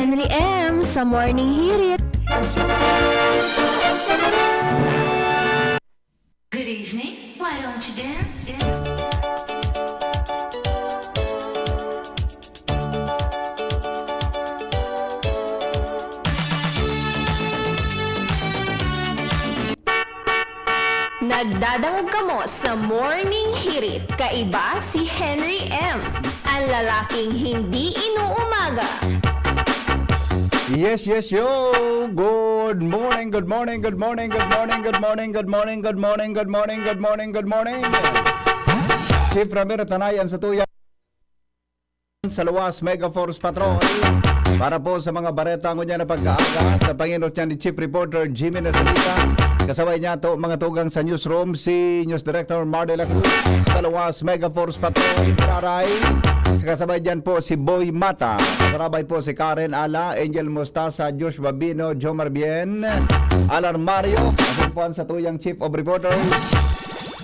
Henry M. sa Morning Hirit. Good evening. Why don't you dance? Nagdadangog ka mo sa Morning Hirit. Kaiba si Henry M. Ang lalaking hindi inuumaga. Yes, yo. Good morning, good morning, good morning, good morning, good morning, good morning, good morning, good morning, good morning, good morning. Chief Ramiro Tanayan sa tuya sa Luwas Mega Force Patrol para po sa mga bareta ngunya na pagkaaga sa Panginoon niya ni Chief Reporter Jimmy Nasalita. Kasabay niya to mga tugang sa newsroom si News Director Mar de la Cruz sa Luwas Mega Force Patrol. Karay. Kasabay dyan po si Boy Mata. Kasabay po si Karen Ala, Angel Mostaza, Josh Babino, Jomar Bien, Alan Mario. Kasumpuan sa tuyang Chief of Reporters.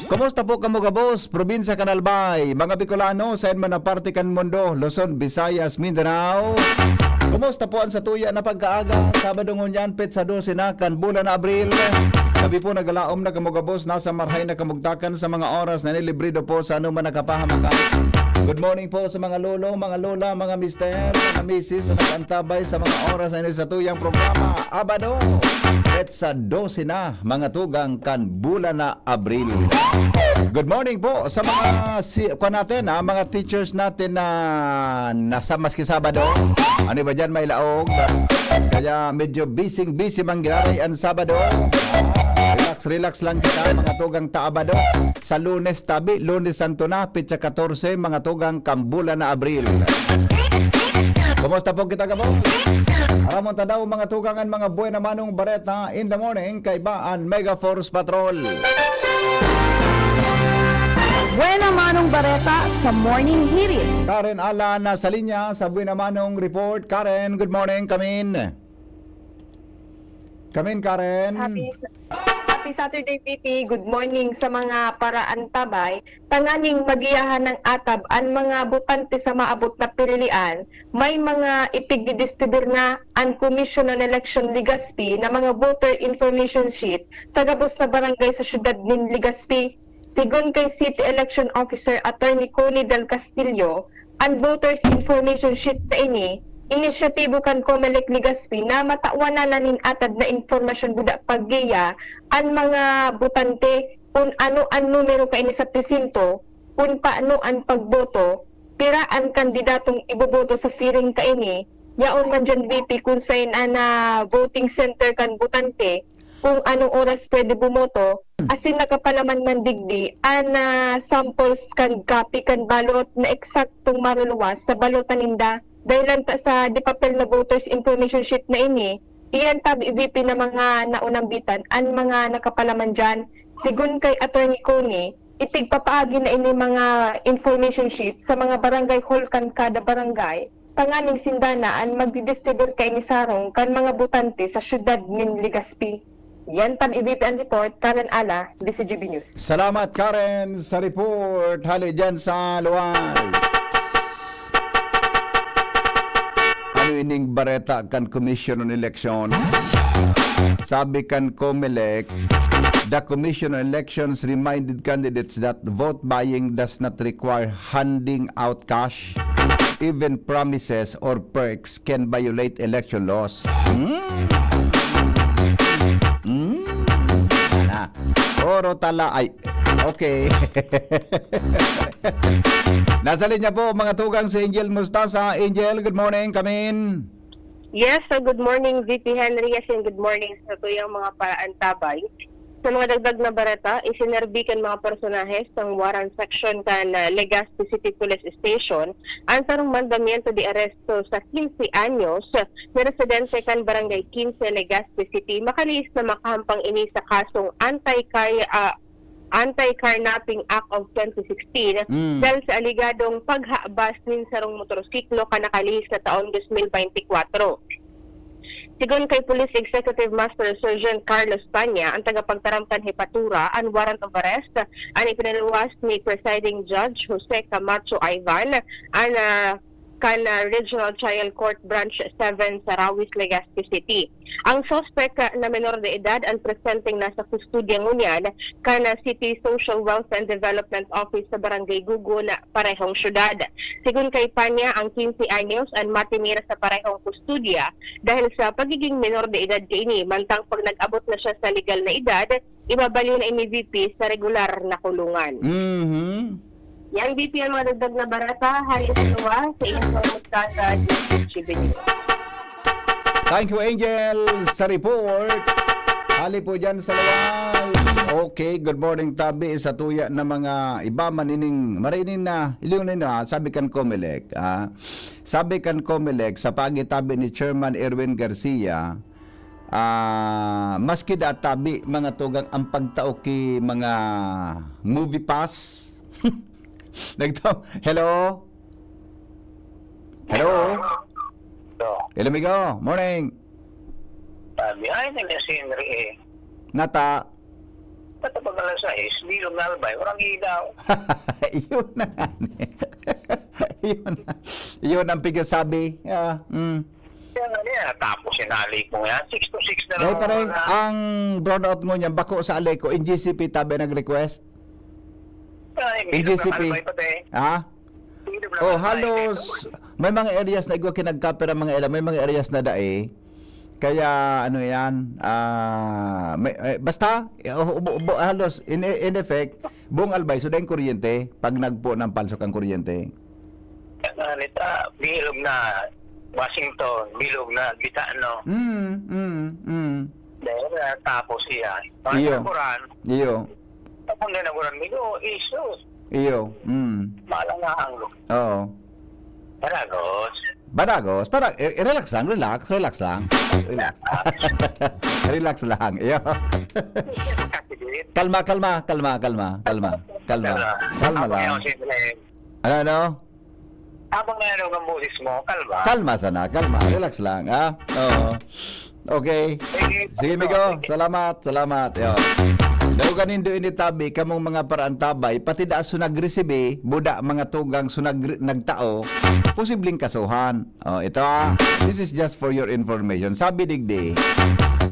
Kumusta po kamuga boss? Probinsya Canalbay, mga Bicolano, sa man na parte kan mundo, Luzon, Visayas, Mindanao. Kumusta po ang sa tuya na pagkaaga? Sabado ngunyan, pet sa 12 na, kan bulan na Abril. Sabi po nagalaom na kamuga boss, nasa marhay na kamugtakan sa mga oras na nilibrido po sa anuman nakapahamakan. Good morning po sa mga lolo, mga lola, mga mister, mga misis na nakaantabay sa mga oras na sa tuyang programa. Abado, pet sa 12 na, mga tugang kan bulan na Abril. Good morning po sa mga natin, mga teachers natin na nasa maski Sabado. Ano ba dyan, may laog? Kaya medyo busy manggiray ang Sabado. Relax lang kita, mga tugang taabado. Sa Lunes tabi, Lunes Santo na, pitsa 14, mga tugang kambulan na Abril. Kumusta po kita ka po? Aramon tadaw mga tugangan, mga buhay na manong bareta in the morning, kaibaan Mega Force Patrol. Buena Manong Bareta sa Morning Hirit. Karen Ala na sa linya sa Buena Manong Report. Karen, good morning. Karen. Happy Saturday, PT. Good morning sa mga paraantabay. Tanganing magiyahan ng atab ang mga butante sa maabot na pilian. May mga ipigdidistribute na ang Commission on Election Legazpi na mga voter information sheet sa gabos na barangay sa syudad ng Legazpi. Sigon kay City Election Officer Attorney Connie Del Castillo, ang voters information sheet na inisyatibo kan Comelec Legazpi na matawanan na nin atad na informasyon budak paggiya ang mga butante kung ano ang numero kaini sa presinto, kung paano ang pagboto, pira ang kandidatong iboboto sa siring kaini, yaon man dyan VP kung saan na voting center kan butante, kung anong oras pwede bumoto, asin nakapalaman man digdi, ang samples kan copy kan balot na eksaktong maruluwas sa balotan ninda, dahil lang sa di papel na voters information sheet na iyan tab VP na mga naunang bitan, ang mga nakapalaman dyan, sigun kay Attorney Coney, itigpapaagi na mga information sheet sa mga barangay hall kan kada barangay, panganing sindana ang magdidistribute kay ni Sarong kan mga butante sa syudad ng Legazpi. Yan pan EVP ang report, Karen Ala, DCGB News. Salamat Karen sa report. Hali dyan sa Luwas. Ano ining bareta kan Commission on Election? Sabi kan Comelec, the Commission on Elections reminded candidates that vote buying does not require handing out cash. Even promises or perks can violate election laws. Oro tala ay okay. Nasa linya po mga tugang si Angel Mostaza. Angel, good morning. Come in. Yes, so good morning VP Henry, yes, and good morning sa tuyang mga paraantabay. Sa mga dagdag na bareta, isinerbikan mga personahe sa Waran Section kan Legazpi City Police Station ang sarong mandamiento de aresto sa 15 anyos na residente kan Barangay 15 Legazpi City makaliis na makahampang ini sa kasong Anti-Carnapping Act of 2016 dahil sa aligadong paghabas nin sarong motorsiklo kanakalihis na taon 2024. Sigon kay Police Executive Master Sergeant Carlos Panya, ang tagapagtaramtan Hipatura, ang warrant of arrest, ang ipinaluwas ni Presiding Judge Jose Camacho Ivan, ang kana Regional Trial Court Branch 7 sa Rawis, Legazpi City. Ang suspect na menor de edad ang presenting nasa kustudya ngunyan kana City Social Wealth and Development Office sa Barangay Gugo na parehong syudad. Sigun kay Panya, ang 15 anyos ang matinira sa parehong kustudya dahil sa pagiging menor de edad kaini, mantang pag nag-abot na siya sa legal na edad, ibabaliw na MVP sa regular na kulungan. Yang BP ang mga dagdag na barata, halos luwa sa Informed Standard Chibini. Thank you, Angel, sa report. Hali po dyan sa lawas. Okay, good morning, tabi sa tuya na mga iba manining marinin na iliunin na sabi kan Comelec. Sabi kan Comelec sa pagitabi ni Chairman Erwin Garcia, maski da tabi mga tugang ang pagtao ki mga movie pass. Nagtaw. Hello? Hello? Hello, amigo. Morning. Sabi, ay, nag-Henry eh. Nata. Patapag alas 6, bilog na albay, walang ilaw. Yun na. Yun na. Yun ang pigasabi. Kaya nga niya, tapos sinali ko yan. 6 to 6 na Dahil lang. parang ang brownout mo niya, bako sa alay ko, in GCP tabi nag-request. Ay, In bilog na GCP. albay pati. Ha? Bilog na Oh, albay. halos may mga areas na igwa kinagkapira mga ila, may mga areas na dae. Kaya ano yan, basta halos in effect buong albay so dahil kuryente pag nagpo ng palsok ang kuryente. Nalita, bilog na Washington, bilog na Bitano. Dahil tapos siya. Iyo. Naguran, Iyo. tapos na naguran mo, isos. Iyo. Malangang. Oo. Paragos. Badagos, para relax lang, relax lang. Relax lang. Iyo. Kalma lang. Ano? Habang meron ang bulis mo, kalma. Kalma sana, relax lang, Oo. Okay. Sige, amigo. Salamat. Yo. Daw ganin do initabi kamong mga paraan tabay pati da so nagresibe buda mga tugang so nagtao posibleng kasuhan. Ito this is just for your information. Sabi digdi,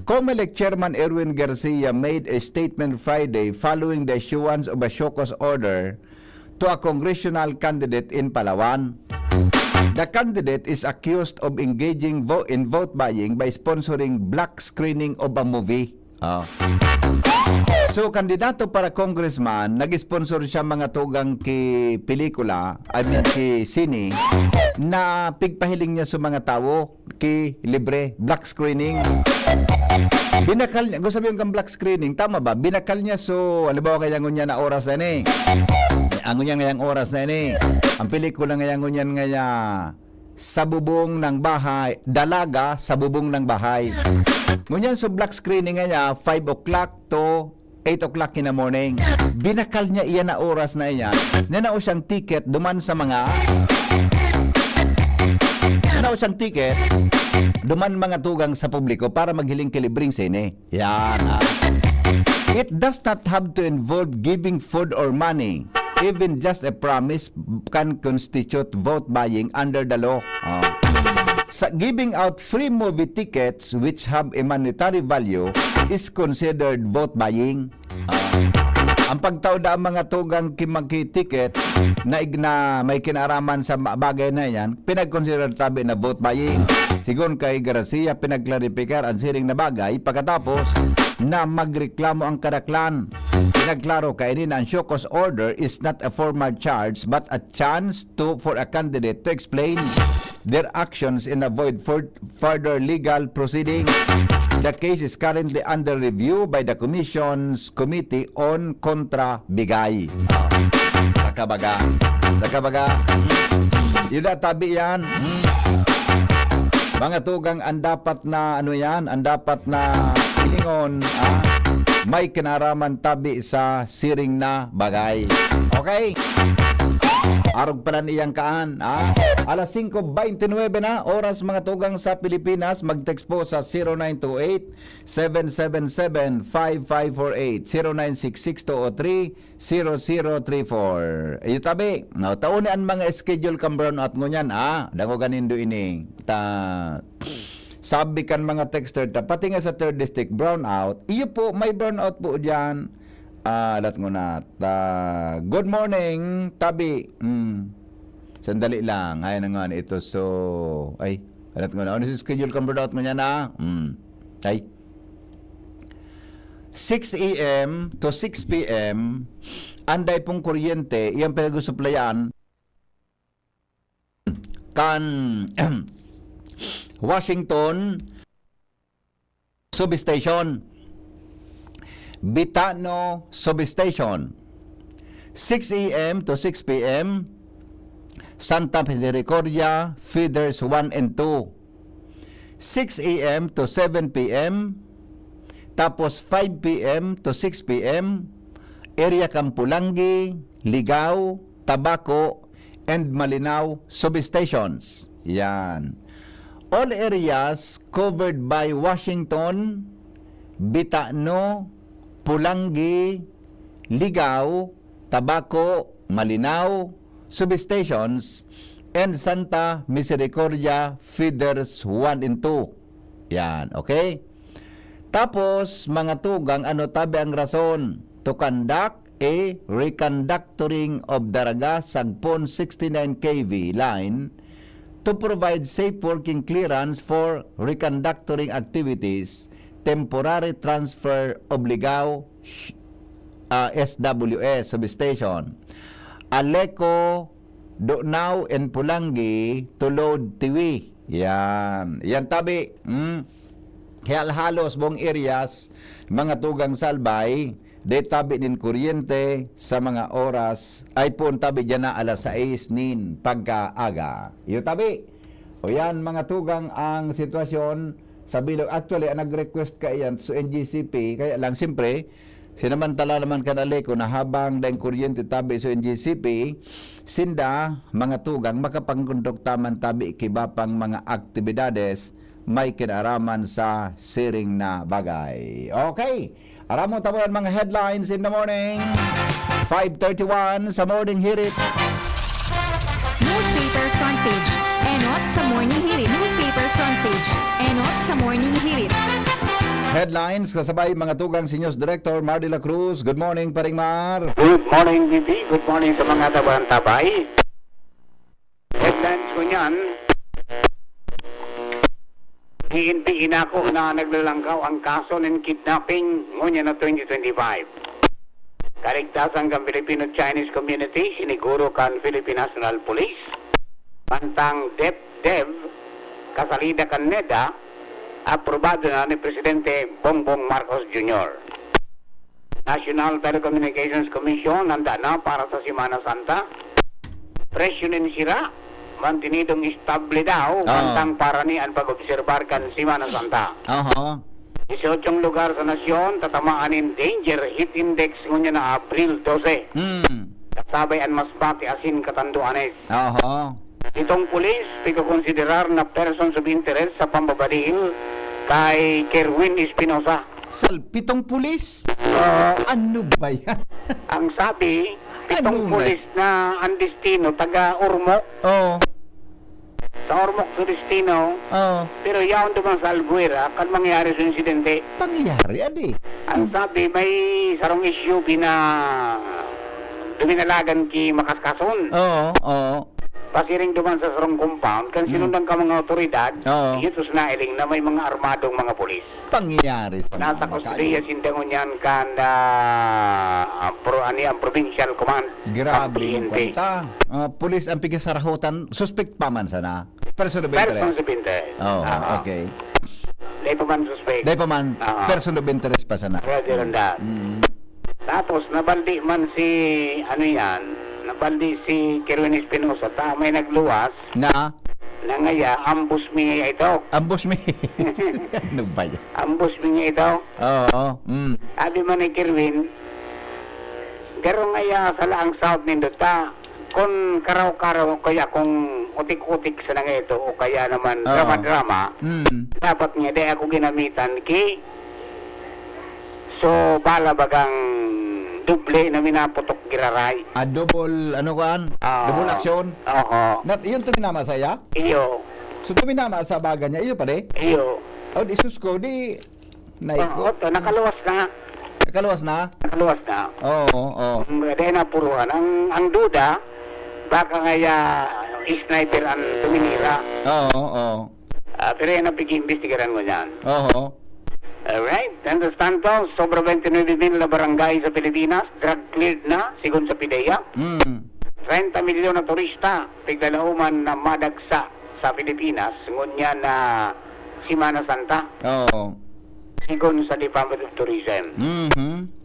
Comelec Chairman Erwin Garcia made a statement Friday following the issuance of a show cause order to a congressional candidate in Palawan. The candidate is accused of engaging in vote buying by sponsoring black screening of a movie. So, kandidato para congressman, nag-sponsor siya mga tugang ki pelikula, ki sine, na pigpahiling niya sa mga tao ki libre, black screening. Binakal niya, gusto sabihin kang black screening, tama ba? Binakal niya so, halimbawa kaya ngunya na oras na ni. Ang ngunya ngayang oras na ni. Ang pelikula ngayang ngunya ngaya sa bubong ng bahay, dalaga sa bubong ng bahay. Ngunyan so black screening nga 5 o'clock to 8 o'clock in the morning. Binakal niya iyan na oras na iyan. Nanao siyang ticket duman sa mga duman mga tugang sa publiko para maghiling kilibring sine. Yan. It does not have to involve giving food or money. Even just a promise can constitute vote buying under the law. Sa giving out free movie tickets which have a monetary value is considered vote buying. Ang pagtawda ang mga tugang kimaki-ticket na may kinaraman sa bagay na yan, pinag-consider tabi na vote buying. Sigon kay Garcia, pinagklaripikar ang siring na bagay pagkatapos na magreklamo ang karaklan. Pinagklaro kay ini na ang show cause order is not a formal charge but a chance for a candidate to explain their actions and avoid further legal proceedings. The case is currently under review by the Commission's Committee on Kontra Bigay. Nakabaga. Yun na tabi yan. Mga tugang ang dapat na ang dapat na hilingon may kinaraman tabi sa siring na bagay. Okay? Arog pala niyang kaan. Alas 5:29 na, oras mga tugang sa Pilipinas. Mag-text po sa 0928-777-5548, 0966-203-0034. Iyo tabi, no, taunian mga schedule kang brownout ngunyan, dango ganindo ini. Sabi kan mga texter, pati nga sa 3rd district brownout, iyo po, may brownout po dyan. Alat ngo na. Good morning, tabi. Sandali lang. Ay na nga ito. So, alat ngo na. Ano si schedule kang brownout mo niya na? Ay. 6 a.m. to 6 p.m. Anday pong kuryente, iyang pinag-suplayan kan Washington Substation, Bitano Substation. 6 a.m. to 6 p.m. Santa Misericordia Feeders 1 and 2. 6 a.m. to 7 p.m. Tapos 5 p.m. to 6 p.m. Area Campulangi, Ligao, Tabaco, and Malinaw Substations. Yan. All areas covered by Washington, Bitano, Pulangi, Ligao, Tabaco, Malinaw Substations, and Santa Misericordia Feeders 1 and 2. Yan, okay? Tapos, mga tugang, tabi ang rason to conduct a reconductoring of Daraga Sagpon 69 kV line to provide safe working clearance for reconductoring activities, temporary transfer of Ligao SWS substation, Aleco, Donao, and Pulangi to load Tiwi. Yan. Yan tabi. Kaya halos buong areas, mga tugang salbay, de tabi din kuryente sa mga oras, ay po tabi dyan na alas 6 nin pagkaaga. Iyo tabi. O yan mga tugang ang sitwasyon sa bilog. Actually, nag-request ka yan sa NGCP, kaya lang siyempre, sinamantala naman kanali ko na habang daing kuryente tabi sa NGCP, sinda mga tugang makapangkondukta man tabi kibapang mga aktibidades may kinaraman sa siring na bagay. Okay. Aram mo tapuan mga headlines in the morning. 5:31 sa Morning Hirit. Newspaper front page. Enot sa Morning Hirit. Newspaper front page. Enot sa Morning Hirit. Headlines kasabay mga tugang si News Director Mar de la Cruz. Good morning, Paring Mar. Good morning, Bibi. Good morning sa mga tabay. Headlines ko niyan, hihintiin ako na naglalangkaw ang kaso ng kidnapping ngunyan na 2025. Kaligtasan kang Filipino-Chinese community, siniguro kan Philippine National Police, pantang DepDev, kasalida kan NEDA, aprobado na ni Presidente Bongbong Marcos Jr. National Telecommunications Commission handa na para sa Semana Santa. Presyonin sira, mantinidong estable daw, pantang paranian pag-obserbar kan Semana Santa. 18 lugar sa nasyon, tatamaan in danger hit index ngunya na April 12. Kasabay ang Masbate asin Katanduanes. Itong pulis, pagkakonsiderar na persons of interest sa pambabalil kay Kerwin Espinosa. Salpitong pulis? Ano ba yan? Ang sabi, itong pulis na ang destino, taga Ormoc. Sa Ormoc sa destino. Pero yaon naman sa Alguera, kan mangyari sa insidente. Pangyari, adi? Ang sabi, may sarong issue duminalagan ki Makaskason. Pasiring duman sa sarong compound, kan sinundan ka mga otoridad, ito sinailing na may mga armadong mga polis. Pangyari sa nasa kustudiya sindangon yan kan ang provincial command. Grabe yung kwenta. Pulis ang pigasarahutan, suspect pa man sana. Person of interest. Person of interest. Okay. Dahil pa man suspect. Dahil pa man, person of interest pa sana. Rather than that. Tapos, nabaldi man nabaldi si Kerwin Espinosa, may nagluwas na ngaya, ambus mi ito. Ambus mi? Ano ba yan? Ambus mi ito. Sabi man ni Kerwin, garo ngaya sa laang south nindota, kung karaw-karaw kaya kung utik-utik sa nang ito o kaya naman Oo. drama-drama, dapat nga di ako ginamitan so bala bagang duble na minaputok giraray. Double, ano kan? Double action. Oo. Yun tuminama saya? Iyo. So tuminama sa baga niya, iyo pa de? Iyo. Oh, di sus ko, di... Oo, Naiko. to, nakaluwas na. Nakaluwas na? Nakaluwas na. Oo. Dahil na puruan. Ang duda, baka kaya sniper ang tuminira. Oo. Pero yan ang pag-iimbestigaran mo niyan. Oo. Alright, understand to, sobra 29 din na barangay sa Pilipinas, drug cleared na, sigon sa PIDEA. 30 milyon na turista, tiglalauman na madagsa sa Pilipinas, ngunya na Semana Santa, Oo. sigon sa Department of Tourism.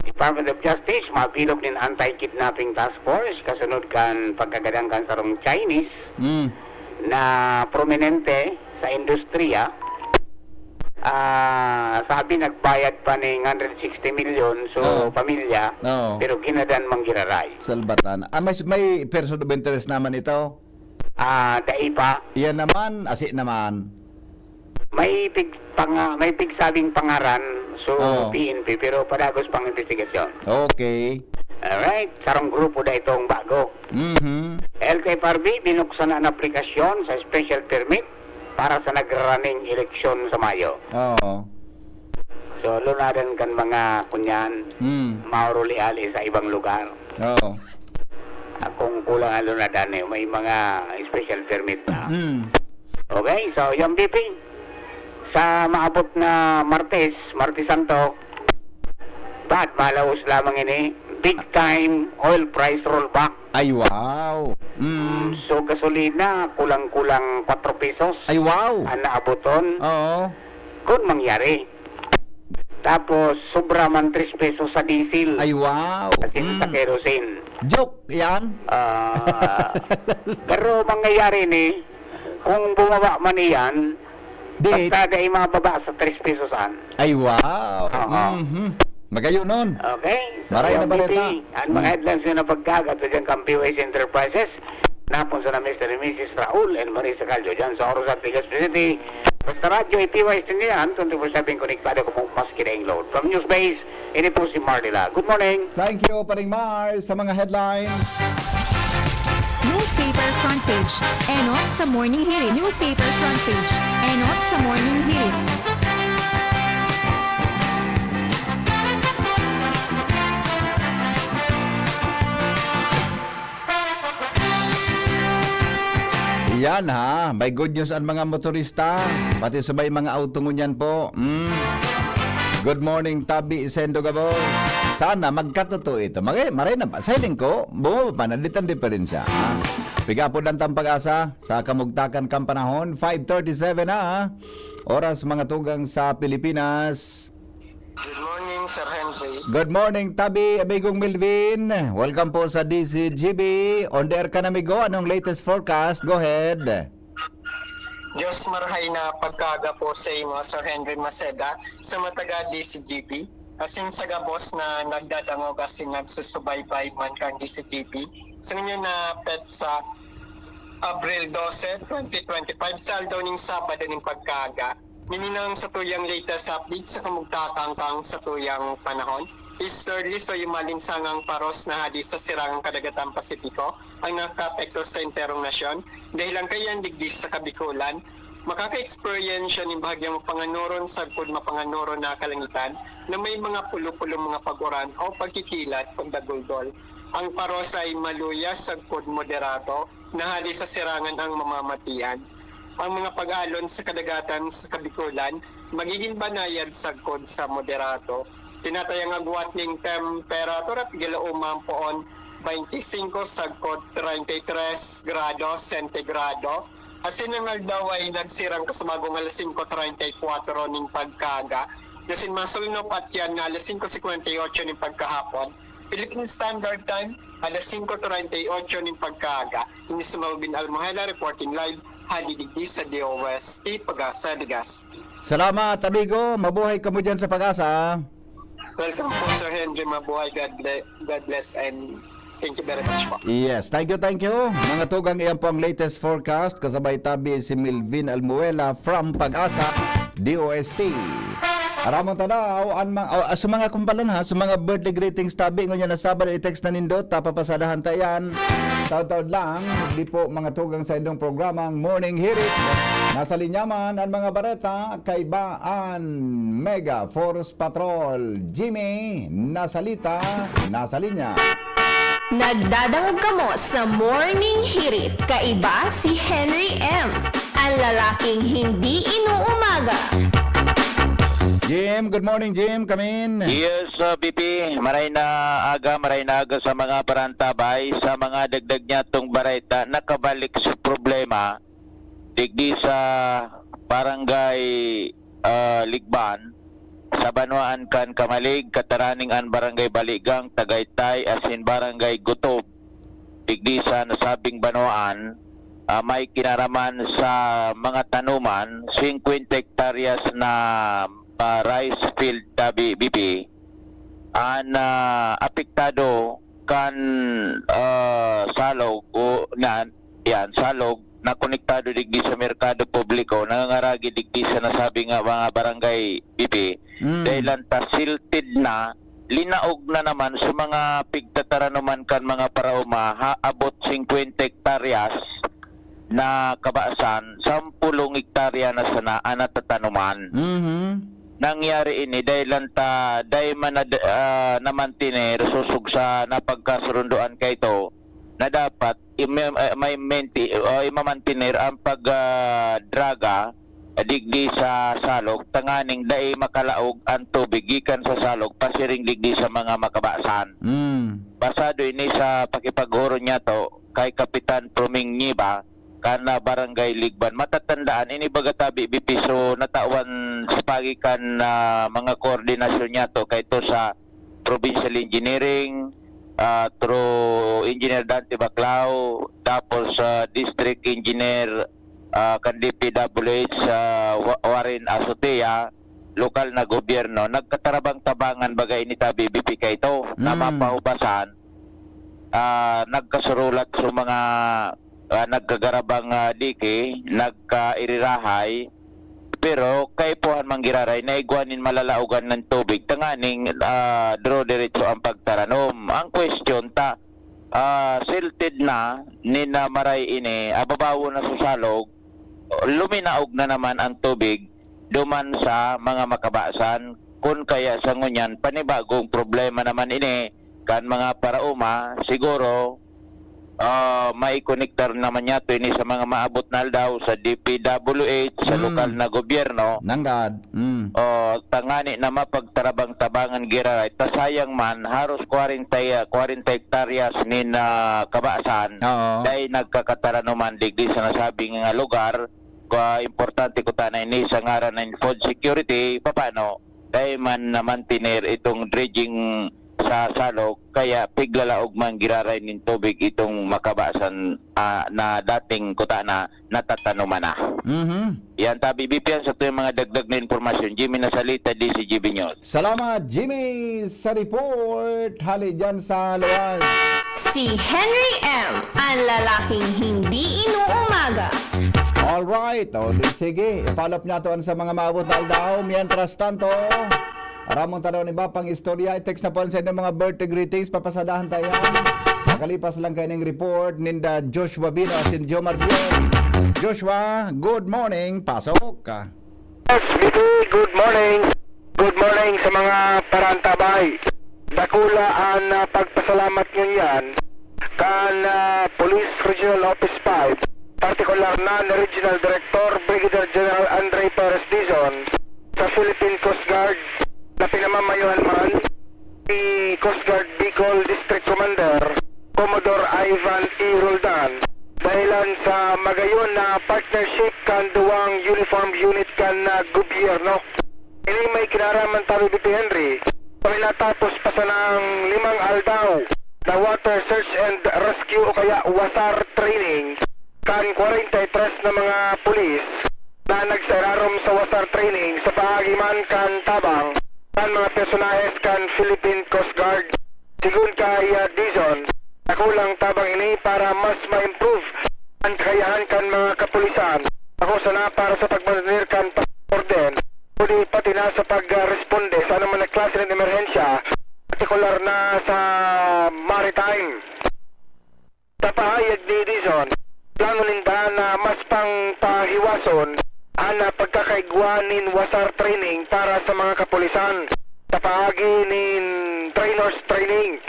Department of Justice, mabilog din Anti-Kidnapping Task Force, kasunod kan pagkagadang kan sarong Chinese na prominente sa industriya. Sabi nagbayad pa ng 160 million so pamilya, Oo. pero ginadan manggiraray. Salbatan. May person of interest naman ito. Dai pa, Iyan naman, asi naman. may pigsabing pangaran so Oo. PNP pero padagos pang investigasyon. Okay. Alright, sarong grupo da itong bago. LTFRB binuksan na ang aplikasyon sa special permit para sa nagrunning eleksyon sa Mayo. Oo. So, lunadan kan mga kunyan, mauruli-ali sa ibang lugar. Oo. Kung kulang ang lunadan may mga special permit na. Okay, so yung BP, sa maabot na Martes Santo, malaos lamang ini, big time oil price rollback. Ay, wow. So, gasolina, kulang-kulang 4 pesos. Ay, wow. Ang naaboton, Oo. kung mangyari. Tapos, sobra man 3 pesos sa diesel. Ay, wow. Kasi sa kerosene. Joke, yan. Pero mangyayari ni, kung bumaba man iyan, Di. basta ay mababa sa 3 pesosan. Ay, wow. Oo. Magayon nun. Okay? Maray na yung balita. BP, ang mga headlines yun na pagkagat sa dyan Campiways Enterprises, napon sa na Mr. and Mrs. Raul and Marisa Caldo dyan sa Orozat, Legazpi City. Basta radyo, IPYS din yan, 24/7 konektado ko pong maskiring load. From Newsbase, ini po si Marlila. Good morning. Thank you, Paring Mars, sa mga headlines. Newspaper front page. Enot sa morning hirit. Newspaper front page. Enot sa morning hirit. Yan ha, may good news ang mga motorista, pati sa may mga autongunyan po. Good morning, Tabi Sendo Gabo. Sana magkatotoo ito. Maray na ba? Sa hiling ko, bumaba pa, nalitan din pa rin siya. Piga po ng tampag-asa sa kamugtakan kang panahon, 5:37 na. Oras mga tugang sa Pilipinas. Good morning, Sir Henry. Good morning, Tabi, amigong Melvin. Welcome po sa DCGB. On the air ka na, amigo. Anong latest forecast? Go ahead. Diyos marahay na pagkaga po sa imo, Sir Henry Maceda, sa mataga DCGP. Asin sa gabos na nagdadangog asin nagsusubaybay man kang DCGP. Sa inyo na pet sa Abril 12, 2025, saldo ning Sabado ning pagkaga. Mininang sa tuyang latest update sa kamugtakang kang sa tuyang panahon. Easterly so yung malinsangang paros na hadis sa sirangang kadagatan Pasipiko ang nakapekto sa interong nasyon. Dahil lang kayan digdis sa Kabikulan, makaka-experience siya ng bahagyang panganoron sa good mapanganoron na kalangitan na may mga pulo-pulo mga paguran o pagkikilat pagdaguldol. Ang paros ay maluyas sa good moderato na hadis sa sirangan ang mamamatian. Ang mga pag-alon sa kadagatan sa Kabikulan magiging banayad sa kod sa moderato. Tinatayang agwat ng temperatura at gilaumang poon 25 sa kod 33 grado sentigrado. Asin ang aldaw ay nagsirang kasamagong alas 5:34 ning pagkaga. Yasin masulnop at yan na alas 5:58 ning pagkahapon. Philippine Standard Time, alas 5:38 ning pagkaga. Ini si Malvin Almohela reporting live, halidigdi sa DOST, Pag-asa, Legazpi. Salamat, amigo. Mabuhay ka mo dyan sa Pag-asa. Welcome po, Sir Henry. Mabuhay. God bless and Thank you very much po. Yes, thank you, thank you. Mga tugang, iyan po ang latest forecast. Kasabay tabi si Milvin Almuela from Pag-asa, DOST. Aramon tanaw sa mga kumpalan ha, sa mga birthday greetings tabi ngunyan na Sabado i-text na nindot papapasadahan tayan. Taud-taud lang di po mga tugang sa indong programang Morning Hirit. Nasa linyaman ang mga bareta kay Baan Mega Force Patrol Jimmy Nasalita nasa linya. Nagdadangog kamo sa Morning Hirit. Kaiba si Henry M. Ang lalaking hindi inuumaga. Jim, good morning Jim, come in. Yes, BP. Maray na aga sa mga parantabay, sa mga dagdag niya tong bareta, nakabalik sa problema, digdi sa barangay Ligban, sa Banuan kan Kamalig, Kataraning an barangay Baligang, Tagaytay, asin barangay Gutob, digdi sa nasabing Banuan, may kinaraman sa mga tanuman, 50 hektaryas na rice field tabi BP an apektado kan salog o salog na konektado digdi sa merkado publiko nangangaragi digdi sa nasabi nga mga barangay BP dahil ta silted na linaog na naman sa mga pigtataranuman kan mga parauma abot 50 hektaryas na kabaasan 10 hektarya na sana anatatanuman. Nangyari ini dahil lanta dahil man na mantiner susug sa napagkasurunduan kay ito na dapat may imamantiner ang pagdraga digdi sa salog tanganing dai makalaog ang tubig gikan sa salog pasiring digdi sa mga makabasan. Basado ini sa pakipaghuro niya to kay Kapitan Proming Nyiba kana barangay Ligban. Matatandaan ini bagatabi BP so natawan sa pagikan na mga koordinasyon niya to kay to sa Provincial Engineering through Engineer Dante Baclao tapos sa District Engineer kan DPWH Warren Azotea lokal na gobyerno nagkatarabang-tabangan bagay ni tabi BP kay to na mapahubasan nagkasurulat sa mga nagkagarabang dike, nagkairirahay, pero kay puhan manggiraray na igwanin malalaugan ng tubig, tanganing draw diretso ang pagtaranom. Ang question silted na, nina maray ini, ababawo na sa salog, luminaog na naman ang tubig, duman sa mga makabasan, kun kaya sa ngunyan, panibagong problema naman ini, kan mga parauma, siguro, may konektar naman niya to ini sa mga maabot na aldaw sa DPWH sa lokal na gobyerno Nanggad. Tangani na mapagtarabang-tabangan giraray tasayang man haros 40 hektaryas ni na kabaasan dahil nagkakataranuman digdi sa nasabing nga lugar importante ko tanay ni sa ngaran ng food security paano dahil man na mantiner itong dredging sa salog kaya piglalaog man giraray nin tubig itong makabasan na dating kuta na natatanuman na. Yan tabi BPN sa yung mga dagdag na informasyon. Jimmy Nasalita, DCGB News. Salamat Jimmy sa report. Hali dyan sa luwas. Si Henry M. Ang lalaking hindi inuumaga. Alright, sige. I-follow up niya to sa mga maabot na aldaw. Mientras tanto, aramong tanaw ni ba pang istorya, i-text na po sa inyo mga birthday greetings, papasadahan tayo. Nakalipas lang kayo ng report ninda Joshua Bino asin Jomar Bion. Joshua, good morning, pasok ka. Yes, BP, good morning. Good morning sa mga parantabay. Dakula ang pagpasalamat nyo yan kan Police Regional Office 5, partikular na Regional Director Brigadier General Andre Perez Dizon sa Philippine Coast Guard na pinamamayuhan man si Coast Guard Bicol District Commander Commodore Ivan E. Roldan dahilan sa magayon na partnership kan duwang uniform unit kan gobyerno. Ini may kinaraman tayo BP Henry pagkatapos pa sa ng 5 aldaw na water search and rescue o kaya WASAR training kan 43 na mga pulis na nagsararom sa WASAR training sa paagiman kan tabang kan mga personahes kan Philippine Coast Guard. Sigun kay Dizon, Nakulang tabang ini para mas ma-improve ang kakayahan kan mga kapulisan. Ako sana para sa pagmanir kan orden, kundi pati na sa pag-responde sa anumang na klase ng emerhensya, partikular na sa maritime. Tapahayag ni Dizon, plano ninda na mas pang pahiwason ang pagkakaigwanin wasar training para sa mga kapulisan. Tapahagi nin trainers training.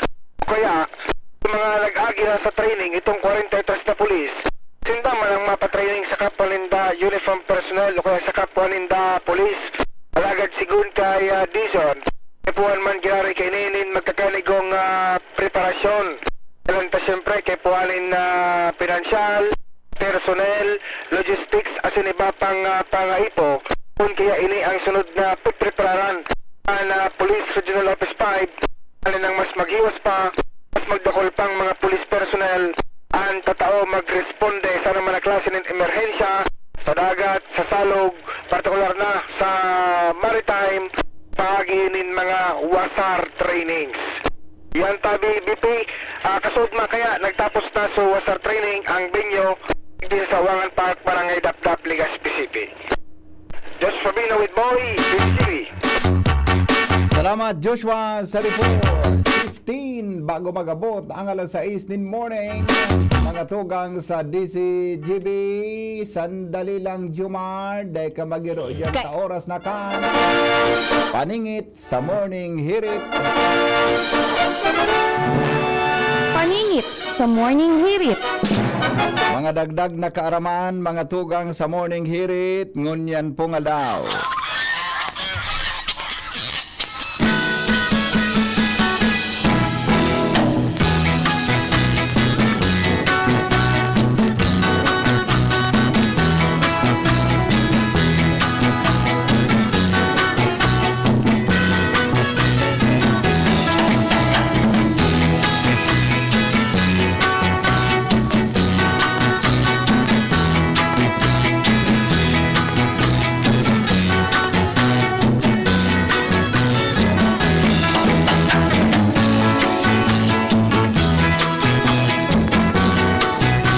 Kaya, yung mga nag-agi na sa training, itong 43 na pulis, sinda man ang mapatraining sa kapwa ninda uniform personnel o kaya sa kapwa ninda pulis. Alagad sigun kay Dizon, ipuan man ginari kay Ninin magkakanigong preparasyon. Alanta siyempre kay puanin pinansyal, personnel, logistics, asin iba pang pangaipo. Kung kaya ini ang sunod na pagprepararan na Police Regional Office 5, alin ang mas maghiwas pa, mas magdakol pang mga police personnel ang tatao magresponde sa naman na klase ng emerhensya sa dagat, sa salog, partikular na sa maritime, paginin mga wasar trainings. Yan tabi BP, kasudma kaya nagtapos na sa wasar training ang binyo din sa Wangan Park, Barangay Dapdap, Legazpi City. Just for being with boy, BCV. Salamat Joshua sa report. 15 bago magabot ang alas 6 nin morning. Mga tugang sa DCGB, sandali lang Jumar, dahil ka magiro dyan sa oras na kan. Paningit sa morning hirit. Paningit sa morning hirit. Mga dagdag na kaaraman, mga tugang sa morning hirit, ngunyan po nga daw.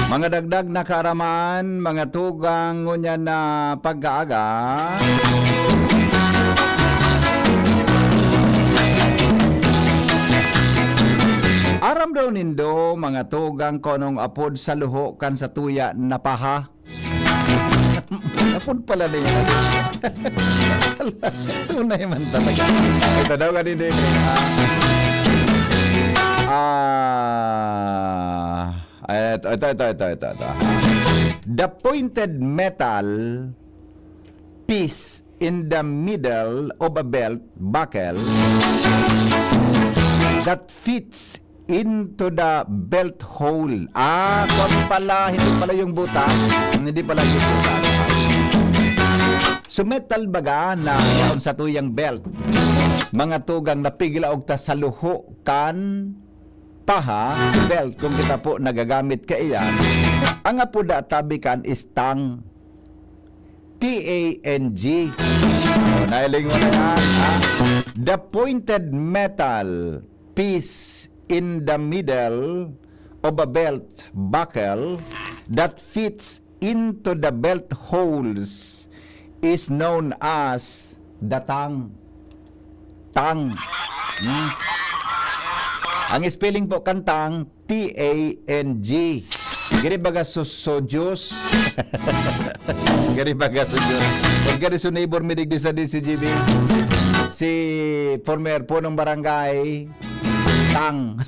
Mga dagdag na kaaraman, mga tugang ngunyan na pag-aaga. Aram daw nindo, mga tugang konong apod sa luho kan sa tuya na paha. Apod pala na yan. Tunay man talaga. Ito daw ka din. Ito. The pointed metal piece in the middle of a belt buckle that fits into the belt hole. Kung pala, hindi pala yung butas. Hindi pala yung butas. So metal baga na yaon sa tuyang belt. Mga tugang napigla og ta sa luho kan paha, belt, kung kita po nagagamit ka iyan, ang apuda tabikan is tang. T-A-N-G. Nailing mo na yan. The pointed metal piece in the middle of a belt buckle that fits into the belt holes is known as the tang. Tang. Ang spelling po kantang T-A-N-G. Gari baga sojos. Gari baga sojos. Pag gari so neighbor midig di sa DCGB, si former po ng barangay, Tang.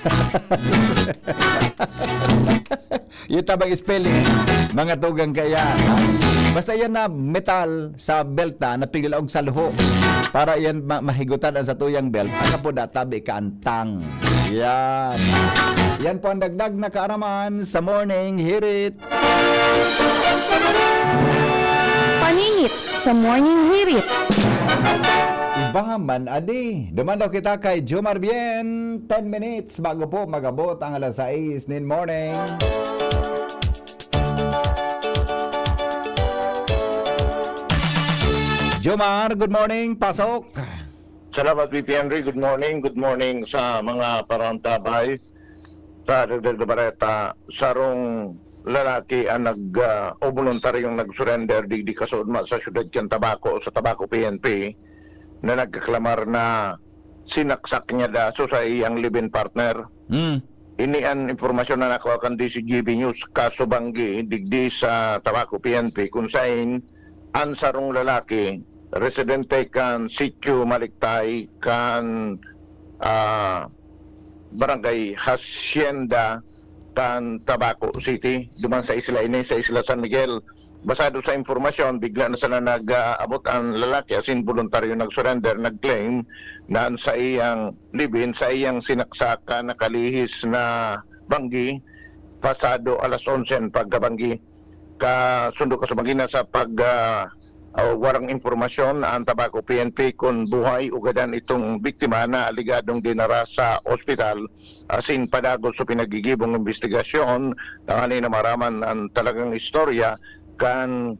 Yung tabang spelling, mga tugang kaya. Basta yan na metal sa belt na napigil og sa luho. Para yan mahigutan ang sa tuyang belt. Ang po databi kantang. Yan. Yan po ang dagdag na kaaraman sa morning hirit. Paningit sa morning hirit. Iba man, adi. Duman daw kita kay Jomar Bien. 10 minutes bago po magabot ang alas 6 nin morning. Jomar, good morning. Pasok. Salamat, VP Henry. Good morning. Good morning sa mga parantabay. sa dagdag na bareta sarong lalaki ang o voluntaryong nag-surrender di kasudma sa syudad kang Tabaco sa Tabaco PNP na nagkaklamar na sinaksak niya daso sa iyang live-in partner. Ini ang informasyon na nakuha kan DCGB News kaso banggi digdi sa Tabaco PNP kung saan ang sarong lalaki residente kan Sitio Maliktay kan barangay Hacienda kan Tabaco City duman sa isla ini sa isla San Miguel. Basado sa informasyon, bigla na sana nag-abot ang lalaki asin voluntaryo nag-surrender, nag-claim na sa iyang libin, sa iyang sinaksakan na kalihis na banggi pasado alas 11 pagkabanggi kasundo kasumagina sa warang informasyon ang Tabaco PNP kung buhay ugadan itong biktima na aligadong dinara sa ospital asin padagos sa pinagigibong investigasyon tangani na maraman ang talagang istorya kan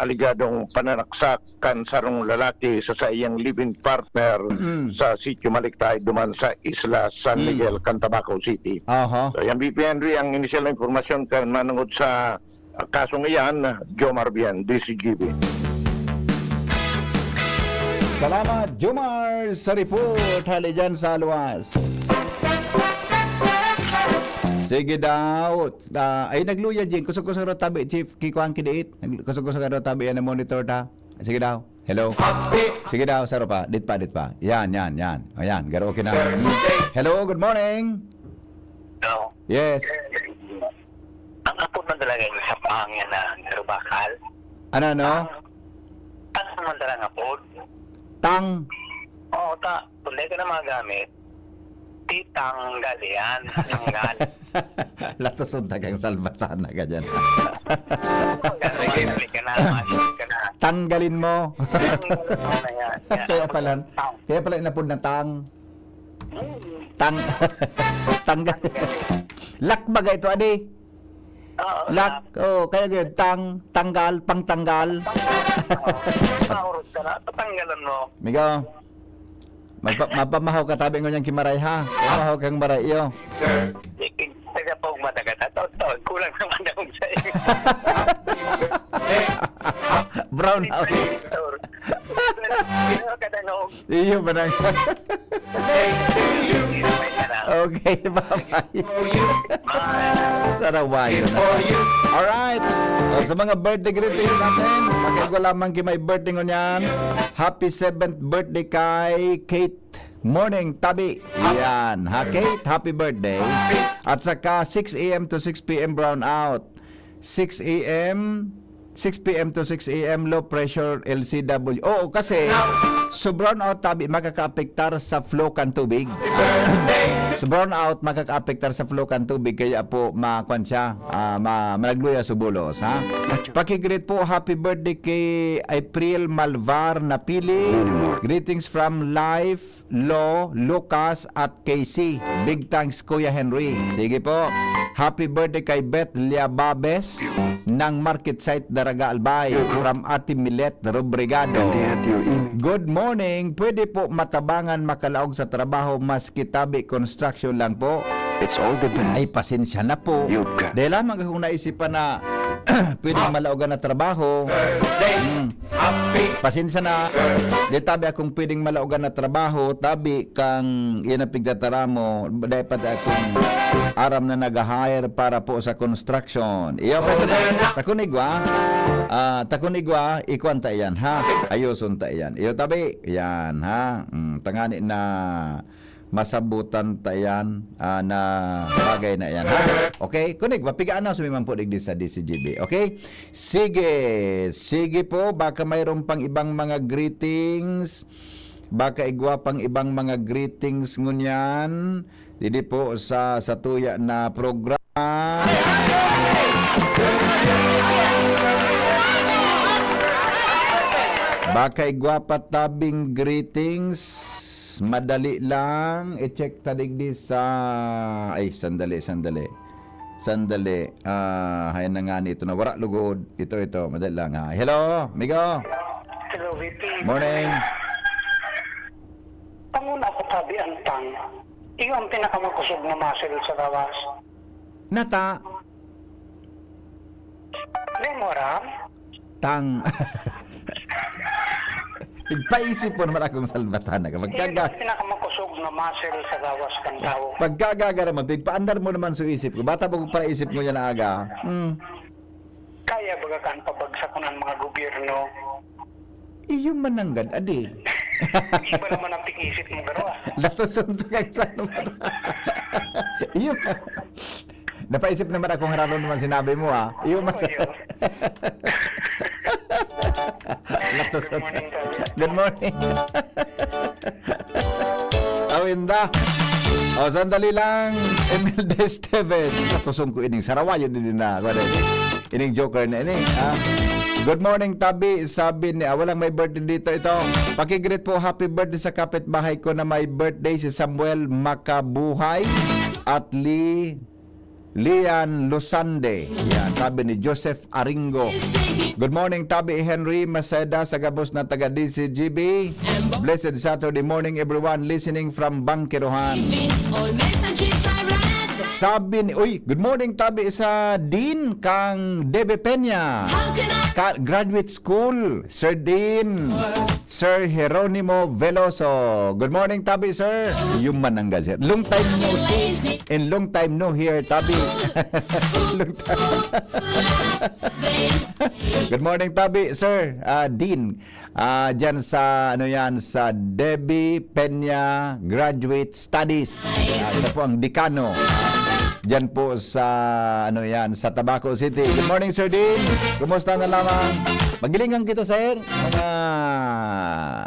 aligadong pananaksak kan sarong lalaki sa iyang living partner sa Sitio Maliktay duman sa isla San Miguel kan Tabaco City. So, yung BPNR ang initial na informasyon kan manungod sa kasong iyan, Jomar Bian, DCGB. Salamat, Jomar, sa report. Hali dyan sa luwas. Sige daw. Ay, nagluya, Jing. Kusog-kusog ro tabi, Chief. Kikuang kidiit. Kusog-kusog ro tabi, yan ang monitor ta. Sige daw. Hello. Sige daw, saro pa. Dit pa. Yan. O yan, garo okay na. Hello, good morning. No. Yes. Ang apod man talaga yung sa pangyan na narubakal. Ano? Tang man talaga apod. Tang. Oo, tuloy ka na mga gamit. Titanggal yan. Yung gal. Latusod na kang salbatana ka dyan. Gano'n ka na. Tanggalin mo. Na yan. Kaya pala inapod na tang. Tanggal. Lak baga ito, adi? Lak. Kaya ganyan. Tanggal, pangtanggal. Mahurot ka na. Tatanggalan mo. Migo. Mapamahaw ka tabi ng kimaray ha. Mapamahaw kang maray iyo. Taga pa umatagat at taon. Kulang naman na sa iyo. Brown out. Iyo ba na? Okay, bye-bye. Sarawayo na. Alright. Sa mga birthday greetings natin, makikwa lamang kay may birthday ngunyan. Happy 7th birthday kay Kate Morning Tabi. Yan. Ha, Kate, happy birthday. At saka 6 a.m. to 6 p.m. brown out. 6 p.m. to 6 a.m. low pressure LCW. Oo, kasi so brown out tabi makaka-apektar sa flow kan tubig. So brown out makaka-apektar sa flow kan tubig kaya po makuan siya, managluya sa bulos, ha. Paki-greet po happy birthday kay April Malvar Napili. Greetings from Life, Lo, Lucas at KC. Big thanks Kuya Henry. Sige po. Happy birthday kay Beth Liababes ng Market Site Daraga Albay from Ati Milet Robrigado. Good morning. Pwede po matabangan makalaog sa trabaho maski tabi construction lang po. It's all depends. Ay pasensya na po. Dahil lamang akong naisipan na pwedeng malaugan na trabaho. Pasensya na. Dahil tabi akong pwedeng malaugan na trabaho, tabi kang inapigdatara mo, dapat akong aram na nag-hire para po sa construction. Iyo pa sa takunigwa, ikwanta yan, ha? Ayuson ta yan. Iyo tabi, yan, ha? Tangani na masabutan ta yan, na bagay na yan, ha? Okay? Kunig, mapigaan na sumimang po digdi sa DCGB. Okay? Sige po, baka mayroon pang ibang mga greetings. Baka igwa pang ibang mga greetings ngunyan. Didi po sa tuya na program. Baka igwa pa tabing greetings. Madali lang. I-check tadigdi sa... Ay, sandali. Hay na nga nito na. Wara lugod. Ito. Madali lang, ha. Hello, Migo. Hello, VP. Morning. Tangon ako tabi ang tang. Yung pinakamukusog na muscle sa gawas. Nata, Memoram? tang... Paisip mo naman akong salbatana ka. Yung pinakamukusog na muscle sa gawas ng tao. Pagkagagara mo, paandar mo naman sa isip ko. Bata pag para isip mo yan na aga. Kaya baga kan pabagsak ng mga gobyerno. Iyong mananggad, adi. Iba naman ang pag-isip mo garawa. Latusunto kang sa naman. Iyong... Napaisip naman akong harano naman sinabi mo, ha? Iyong mas... Good morning, Tabi. Good morning. Awinda. O, sandali lang. Emil Desteven. Natusong ko ining sarawayo din na. Ining joker na ini. Good morning, Tabi. Sabi ni, walang may birthday dito. Ito, pakigreet po, happy birthday sa kapitbahay ko na may birthday si Samuel Makabuhay at Lian Lusande. Yan, sabi ni Joseph Aringo. Good morning, Tabi Henry Maseda sa gabos na taga DCGB. Blessed Saturday morning, everyone listening from Bangkirohan. Sabi ni, good morning, Tabi sa Dean kang Debe Peña. Graduate School, Sir Dean, Sir Jeronimo Veloso. Good morning, Tabi, sir. Yung manangga, sir. Long time no see and long time no hear, Tabi. Long time. Good morning, Tabi, sir. Dean, dyan sa, sa Debe Peña Graduate Studies. Ito po ang dekano. Diyan po sa sa Tabaco City. Good morning, Sir Dean. Kumusta na lamang? Magilingan kita, sir.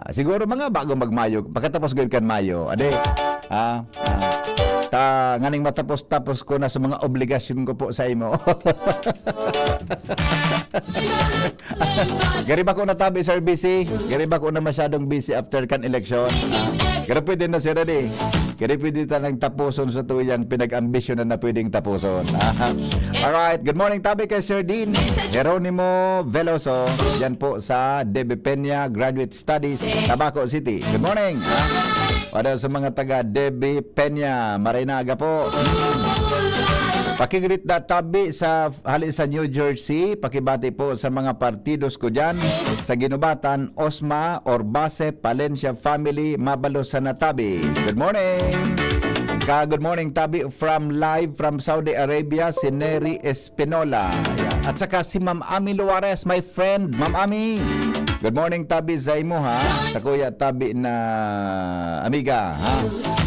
Siguro mga bago magmayo. Pagkatapos gawin kan Mayo. Ade. Nganing matapos-tapos ko na sa mga obligasyon ko po sa imo. Gari ba ko na, Tabi, sir, busy? Gari ba ko na masyadong busy after kan election? Gari pwede na, sir, ade. Gari pwede tanang tapuson sa tuyang pinag-ambisyon na pwedeng tapuson. Alright, good morning, Tabi, kay Sir Dean Jeronimo Veloso. Yan po sa Debe Peña Graduate Studies, Tabaco City. Good morning. Para sa mga taga Debe Peña, Marinaga po. Pakigreet na, Tabi, sa hali sa New Jersey. Pakibati po sa mga partidos ko dyan. Sa Ginubatan, Osma, Orbase, Palencia family, Mabalos sa Natabi. Good morning. Good morning, Tabi, live from Saudi Arabia, si Neri Espinola. At saka si Ma'am Ami Luares, my friend, Ma'am Ami. Good morning, Tabi, Zaimo, ha? Sa Kuya Tabi na amiga, ha?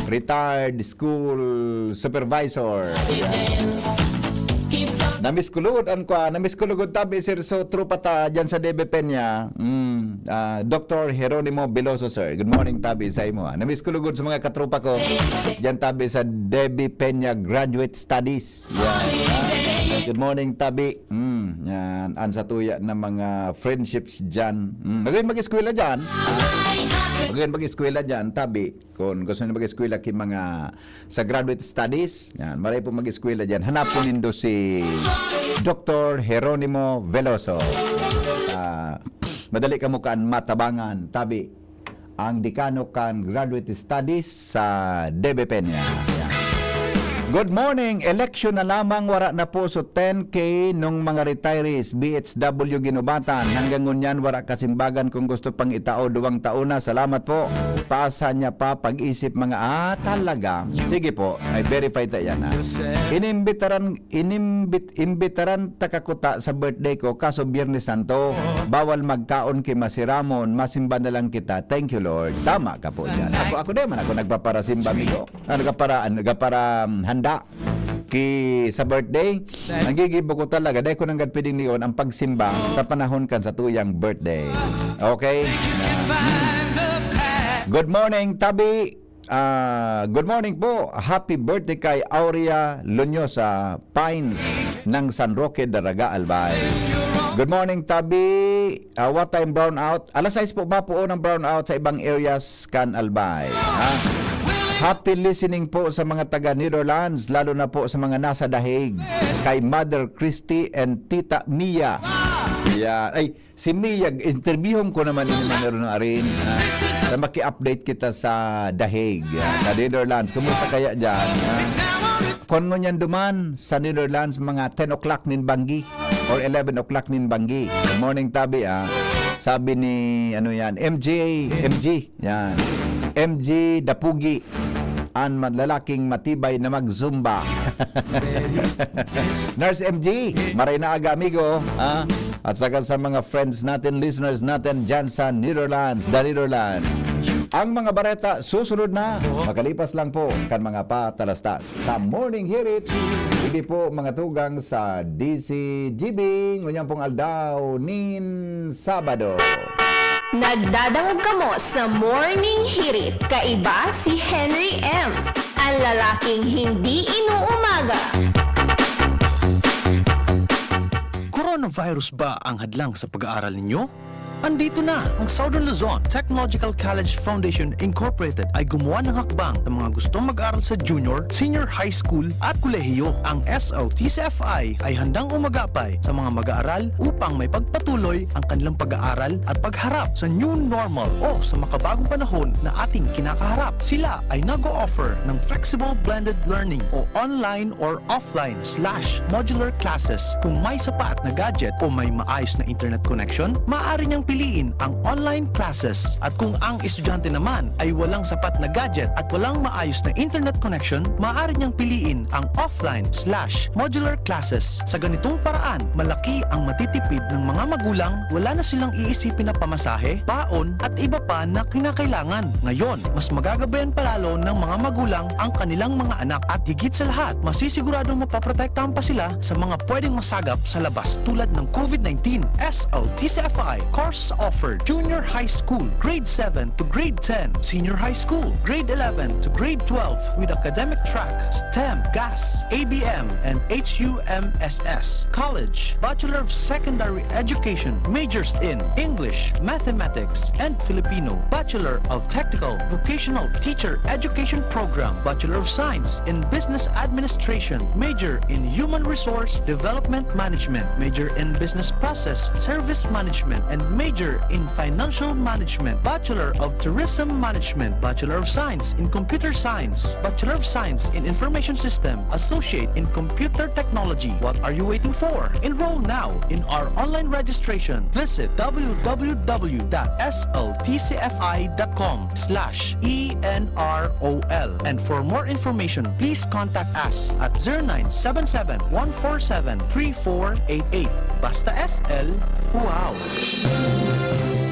Retired school supervisor. Namiskuludan ko, Tabi, sir, so trupa ta dyan sa Debe Peña. Dr. Jeronimo Veloso, sir. Good morning, Tabi, sa imo. Namiskulugod sa mga katrupa ko dyan, Tabi, sa Debe Peña Graduate Studies. Yan. Good morning, Tabi. Yan. Ansa tuya na mga friendships dyan. Magayon mag-eskwela dyan. Magayon mag-eskwela dyan, Tabi. Kung gusto nyo mag-eskwela ki mga sa graduate studies, yan, maray po mag-eskwela dyan. Hanapon nindo si Dr. Jeronimo Veloso. Madali ka mo kan matabangan, Tabi. Ang dekano kan graduate studies sa Debe Peña. Yan. Good morning. Election na lamang, wara na po so 10K nung mga retirees BHW Ginubatan. Hanggang ngunyan wara kasimbagan kung gusto pang itao 2 taon na. Salamat po. Paasa niya pa pag-isip mga talaga. Sige po, ay verify ta yan, ha. Inimbitaran takakuta sa birthday ko kaso Biyernes Santo. Bawal magkaon kay Masiramon. Masimba na lang kita. Thank you, Lord. Tama ka po yan. Ako din man ako nagpaparasimba migo. Nagpara handa sa birthday. Nangigibo ko talaga dahil ko nang pwedeng niyon ang pagsimba sa panahon kan sa tuyang birthday. Okay? Good morning, Tabi. Good morning po. Happy birthday kay Aurea Lunyosa Pines ng San Roque, Daraga, Albay. Good morning, Tabi. What time brown out? Alas 6 po ba po ng brown out sa ibang areas kan Albay? Happy listening po sa mga taga Netherlands, lalo na po sa mga nasa Dahig, kay Mother Christy and Tita Mia. Yeah. Ay, si Miyag, interviewin ko naman ini man ng arin. Na maki-update kita sa Dahig, sa Netherlands. Kumusta kaya dyan? Kung ngunyan duman sa Netherlands, mga 10 o'clock nin Banggi or 11 o'clock nin Banggi. Good morning, Tabi, Sabi ni, ano yan, MG, yan. MG Dapugi, ang lalaking matibay na mag-zumba. Nurse MG, maray na aga, amigo. At saka sa mga friends natin, listeners natin dyan sa Netherlands, the Netherlands. Ang mga bareta susunod na. Makalipas lang po kan mga patalastas sa Morning Hirit. Hindi po mga tugang sa DCGB. Ngunyan pong aldaw nin Sabado. Nagdadangog kamo sa Morning Hirit. Kaiba si Henry M. Ang lalaking hindi inuumaga. Coronavirus ba ang hadlang sa pag-aaral ninyo? Andito na ang Southern Luzon Technological College Foundation Incorporated ay gumawa ng hakbang ng mga gustong mag-aral sa junior, senior high school at kolehiyo. Ang SLTCFI ay handang umagapay sa mga mag-aaral upang may pagpatuloy ang kanilang pag-aaral at pagharap sa new normal o sa makabagong panahon na ating kinakaharap. Sila ay nag-o-offer ng flexible blended learning o online or offline / modular classes. Kung may sapat na gadget o may maayos na internet connection, maaari niyang piliin ang online classes. At kung ang estudyante naman ay walang sapat na gadget at walang maayos na internet connection, maaari niyang piliin ang offline / modular classes. Sa ganitong paraan, malaki ang matitipid ng mga magulang, wala na silang iisipin na pamasahe, baon at iba pa na kinakailangan. Ngayon, mas magagabayan palalo ng mga magulang ang kanilang mga anak at higit sa lahat, masisiguradong mapaprotektahan pa sila sa mga pwedeng masagap sa labas tulad ng COVID-19. SLTCFI course offered junior high school, grade 7 to grade 10, senior high school, grade 11 to grade 12 with academic track, STEM, GAS, ABM, and HUMSS. College, Bachelor of Secondary Education, majors in English, Mathematics, and Filipino. Bachelor of Technical Vocational Teacher Education Program, Bachelor of Science in Business Administration, major in Human Resource Development Management, major in Business Process Service Management, and major in Financial Management, Bachelor of Tourism Management, Bachelor of Science in Computer Science, Bachelor of Science in Information System, Associate in Computer Technology. What are you waiting for? Enroll now in our online registration. Visit www.sltcfi.com/ENROL. And for more information, please contact us at 0977-147-3488. Basta SL, wow!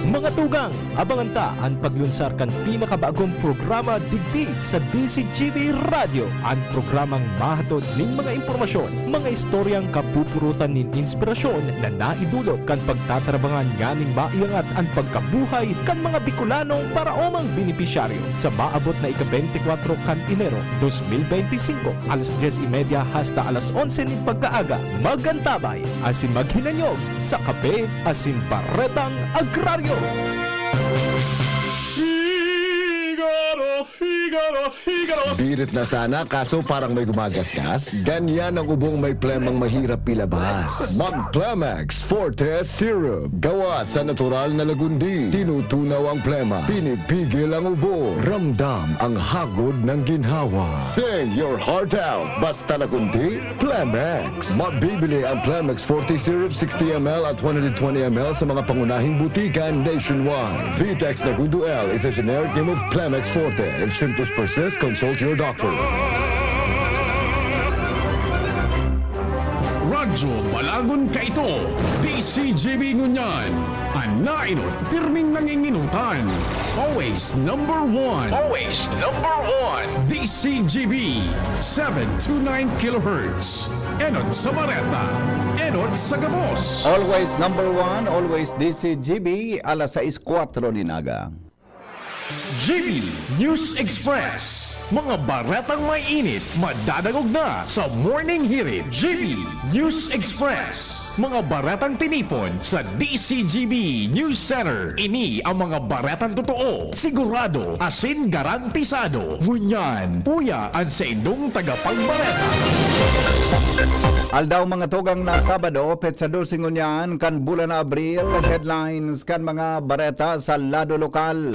Mga tugang, abangan ta ang paglunsar kan pinakabagong programa digdi sa DCGB Radio. Ang programang mahatod ning mga impormasyon, mga istoryang kapupurutan nin inspirasyon na naidulot kan pagtatrabangan nganing maiangat ang pagkabuhay kan mga Bicolanong para omang benepisyaryo sa maabot na ika-24 kan Enero 2025 alas 10:30 hasta alas 11 nin pagkaaga. Magantabay asin maghinanyog sa kape asin baretang agraryo. Birit na sana kaso parang may gumagasgas. Ganyan ang ubong may plemang mahirap ilabas. Mag-Plemex Forte Syrup. Gawa sa natural na lagundi. Tinutunaw ang plema. Pinipigil ang ubo. Ramdam ang hagod ng ginhawa. Sing your heart out. Basta lagundi, Plemex. Mabibili ang Plemex Forte Syrup 60 ml at 120 ml sa mga pangunahing butikan nationwide. Vitex Nagundo L is a generic name of Plemex Forte. If symptoms persist, consult your doctor. Radyo Balagon ka ito, DCGB Ngunyan, ang nainot, pirming nanginginutan. Always number one. Always number one. DCGB, 729 kHz. Enot sa Bareta, Enot sa Gabos. Always number one, always DCGB, alas 6:04 linaga. GB News Express. Mga baretang may init, madadagog na sa Morning Hirit. GB News Express. Mga baretang tinipon sa DCGB News Center. Ini ang mga baretang totoo, sigurado, asin garantisado. Ngunyan, puya ang sa indong tagapagbareta. Aldaw mga tugang na Sabado, petsa 12 ngunyan, kan bulan na Abril, headlines kan mga bareta sa lado lokal.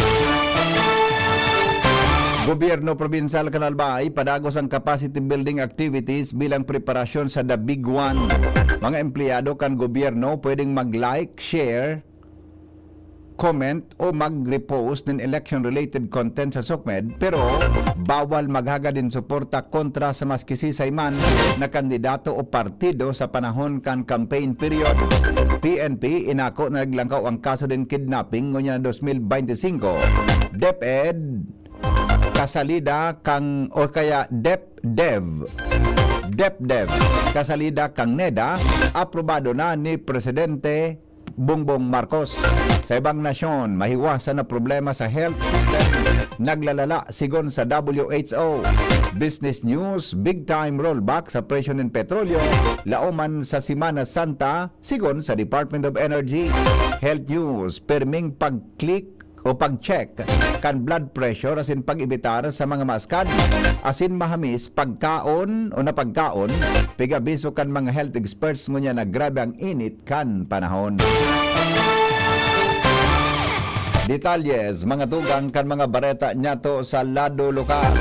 Gobyerno Provincial Canalbay, padagos ang capacity building activities bilang preparasyon sa The Big One. Mga empleyado kan gobyerno pwedeng mag-like, share, comment o mag-repost ng election-related content sa SOCMED, pero bawal maghaga din suporta kontra sa maskisisay man na kandidato o partido sa panahon kan campaign period. PNP inako na naglangkaw ang kaso din kidnapping ngonya 2025. DepEd kasalida kang o kaya DepDev kasalida kang NEDA aprobado na ni Presidente Bongbong Marcos. Sa ibang nasyon, mahiwasan na problema sa health system naglalala sigon sa WHO. Business news, big time rollback sa presyo ng petrolyo lauman sa Semana Santa sigon sa Department of Energy. Health news, perming pag-click o pag-check kan blood pressure asin pag-ibitar sa mga maskan asin mahamis pagkaon o napagkaon pigabiso kan mga health experts ngunya na grabe ang init kan panahon. Detalyes, mga tugang kan mga bareta nyato sa lado lokal.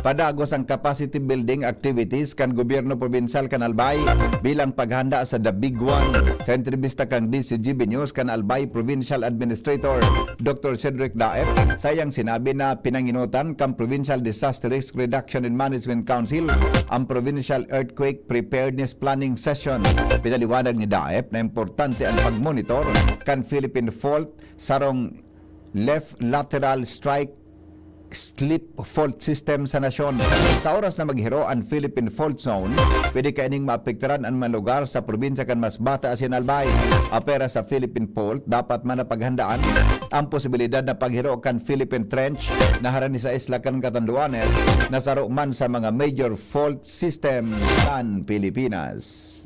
Padagos ang capacity building activities kan gobyerno probinsal kan Albay bilang paghanda sa The Big One. Sa entrevista kang DCGB News kan Albay Provincial Administrator Dr. Cedric Daep, sayang sinabi na pinanginutan kang Provincial Disaster Risk Reduction and Management Council ang Provincial Earthquake Preparedness Planning Session. Pinaliwanag ni Daep na importante ang pagmonitor kan Philippine Fault sarong left lateral strike slip fault system sa nasyon. Sa oras na maghiro ang Philippine Fault Zone, pwede kaining maapektaran ang mga lugar sa probinsya kan Masbate asin Albay. Apera sa Philippine Fault, dapat man napaghandaan ang posibilidad na paghiro kan Philippine Trench na harani sa isla kan Catanduanes na saro man sa mga major fault system sa Pilipinas.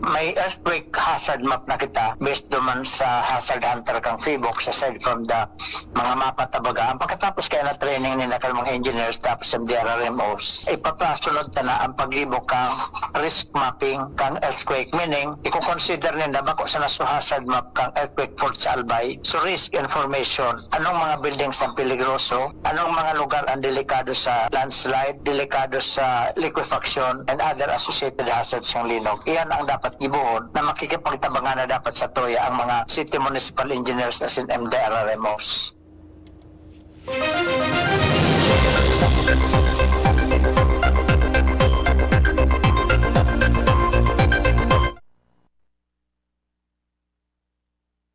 May earthquake hazard map na kita based naman sa hazard hunter kang FIBOX aside from the mga mapa tabagaan. Pagkatapos kaya na training nila kang mga engineers tapos yung DRRMOs, ipapasunod na ang paglibok kang risk mapping kang earthquake. Meaning, i-consider nila bako sa naso hazard map kang earthquake fault sa Albay. So risk information, anong mga buildings ang peligroso, anong mga lugar ang delikado sa landslide, delikado sa liquefaction, and other associated hazards ng linog. Iyan ang dapat ibuhon na makikipagtabangan na dapat sa TOYA ang mga city municipal engineers as in MDRRMOs.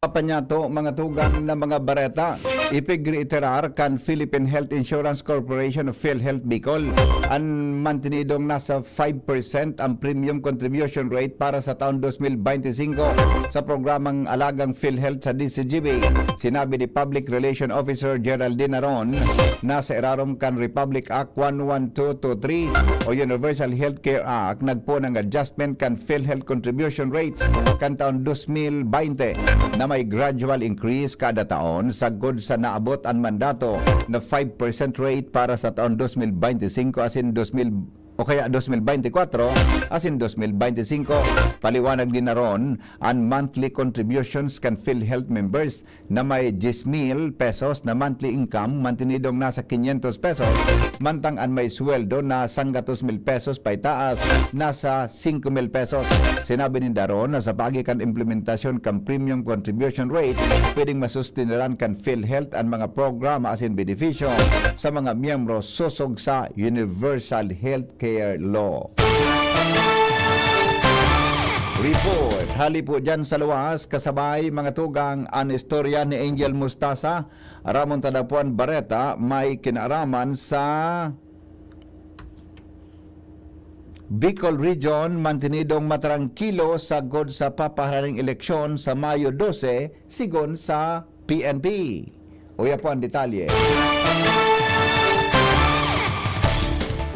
Panyato mga tugang na mga bareta ipigreiterar kan Philippine Health Insurance Corporation of PhilHealth Bicol ang mantinidong nasa 5% ang premium contribution rate para sa taon 2025 sa programang Alagang PhilHealth sa DCGB. Sinabi ni Public Relation Officer Geraldine Aron na sa irarom kan Republic Act 11223 o Universal Healthcare Act nagpo ng adjustment kan PhilHealth contribution rates kan taon 2020 na may gradual increase kada taon sagod sa naabot ang mandato na 5% rate para sa taon 2025 asin 2024 asin 2025. Paliwanag din na ron ang monthly contributions kan PhilHealth members na may 10,000 pesos na monthly income mantinidong nasa 500 pesos mantang ang may sweldo na 100,000 pesos paitaas nasa 5,000 pesos. Sinabi ni Daron na sa pagi kan implementasyon kan premium contribution rate pwedeng masustineran kan PhilHealth ang mga programa asin benepisyo sa mga miyembro susog sa Universal Healthcare Law. Report, hali po dyan sa luwas, kasabay mga tugang ang istorya ni Angel Mustasa, Ramon Tadapuan Bareta, may kinaraman sa Bicol Region, mantinidong matrangkilo sagod sa papaharaning eleksyon sa Mayo 12, sigon sa PNP. Uya po ang detalye.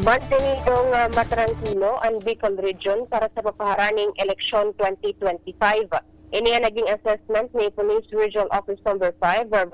Mantenidong matrangkilo ang Bicol Region para sa papaharaning eleksyon 2025. Iniya naging assessment ni Police Regional Office No. 5,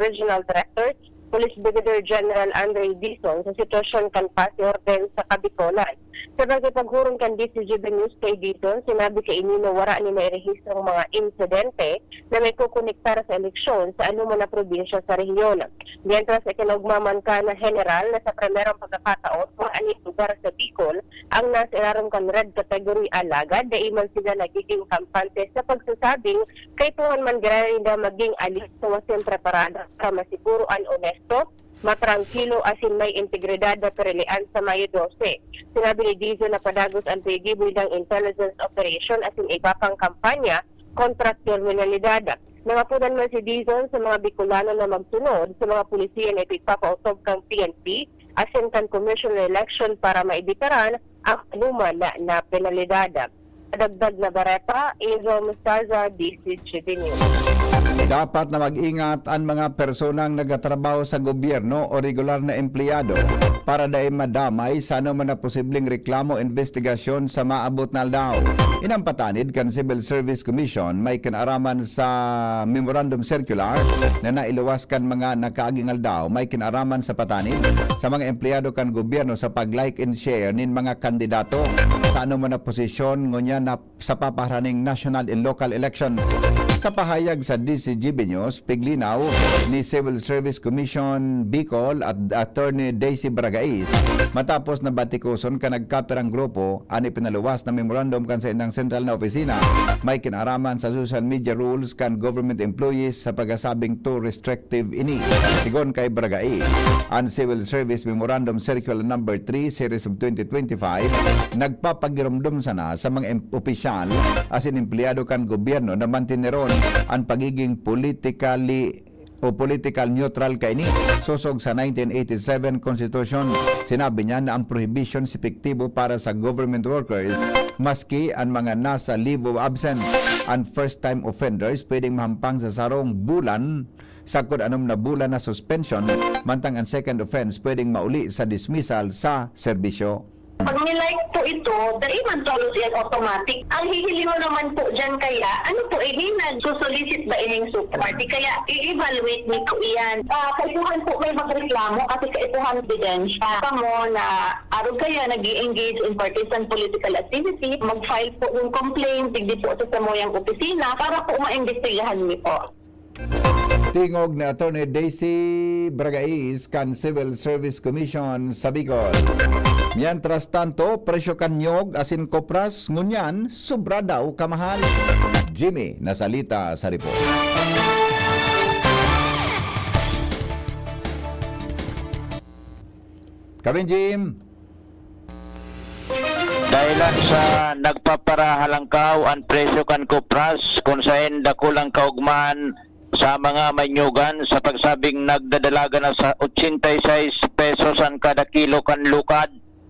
Regional Director, Police Brigadier General Andre Dizon sa sitwasyon kan Orden sa Kabicolan. Sa paghurong kan DCGB News kay Dizon, sinabi kay Inino wara ni may rehistrong mga insidente na may kukonektar sa eleksyon sa anuman na probinsya sa rehiyon. Mientras ikinugmaman ka na general na sa primerong pagkakataon kung anong lugar sa Bicol ang nasa ilarong kan red category alagad na iman sila nagiging kampante sa pagsasabing kay tuwan man gano'n na maging alis sa waseng preparada para masiguro ang honesto, matrangkilo asin may integridad na perilian sa Mayo 12. Sinabi ni Dizon na padagos ang pigibol ng intelligence operation asin iba pang kampanya kontra kriminalidad. Nangapunan man si Dizon sa mga Bicolano na magsunod sa mga pulisiya na ipagpapautob kang PNP asin kan commission election para maibitaran ang anuman na penalidad. Dagdag na bareta, Izo Mustaza, DCGB News. Dapat na mag-ingat ang mga personang nagatrabaho sa gobyerno o regular na empleyado para dahil madamay sa anuman na posibleng reklamo o investigasyon sa maabot na aldaw. Inampatanid kan Civil Service Commission may kinaraman sa Memorandum Circular na nailuwas kan mga nakaaging aldaw may kinaraman sa patanid sa mga empleyado kan gobyerno sa pag-like and share nin mga kandidato sa anuman na posisyon ngunya na sa papaharaning national and local elections. Sa pahayag sa DCGB News, piglinaw ni Civil Service Commission Bicol at Attorney Daisy Bragais matapos na batikuson ka nagkapirang grupo ani pinaluwas na memorandum kan sa inang sentral na opisina may kinaraman sa social media rules kan government employees sa pagasabing too restrictive ini. Sigon kay Bragais, ang Civil Service Memorandum Circular No. 3 Series of 2025 nagpapagirumdum sana sa mga opisyal asin empleyado kan gobyerno na mantineron ang pagiging political neutral kaini susog sa 1987 Constitution. Sinabi niya na ang prohibition is epektibo para sa government workers maski ang mga nasa leave of absence. Ang first-time offenders pwedeng mahampang sa sarong bulan sa kung anong na bulan na suspension, mantang ang second offense pwedeng mauli sa dismissal sa serbisyo. Pag nilike po ito, daiman tolos yan automatic. Ang hihiliw naman po dyan kaya, ano po, nagsusolicit ba ining support? Kaya i-evaluate ni po iyan. Kaisuhan po may magreklamo kasi kaisuhan ebidensya. Kamo na araw kaya nag-i-engage in partisan political activity, mag-file po ng complaint, digdi po sa samoyang opisina para po maimbestigahan niyo po. Tingog na Attorney Daisy Bragais kan Civil Service Commission sa Bicol. Mientras tanto, presyo kanyog asin kopras ngunyan sobra daw kamahal. Jimmy nasalita sa report. Kevin Jim. Dahilan sa nagpaparahalangkaw ang presyo kan kopras kung saan dakulang kaugman sa mga manyugan sa pagsabing nagdadalaga na sa 86 pesos ang kada kilo kan lukad.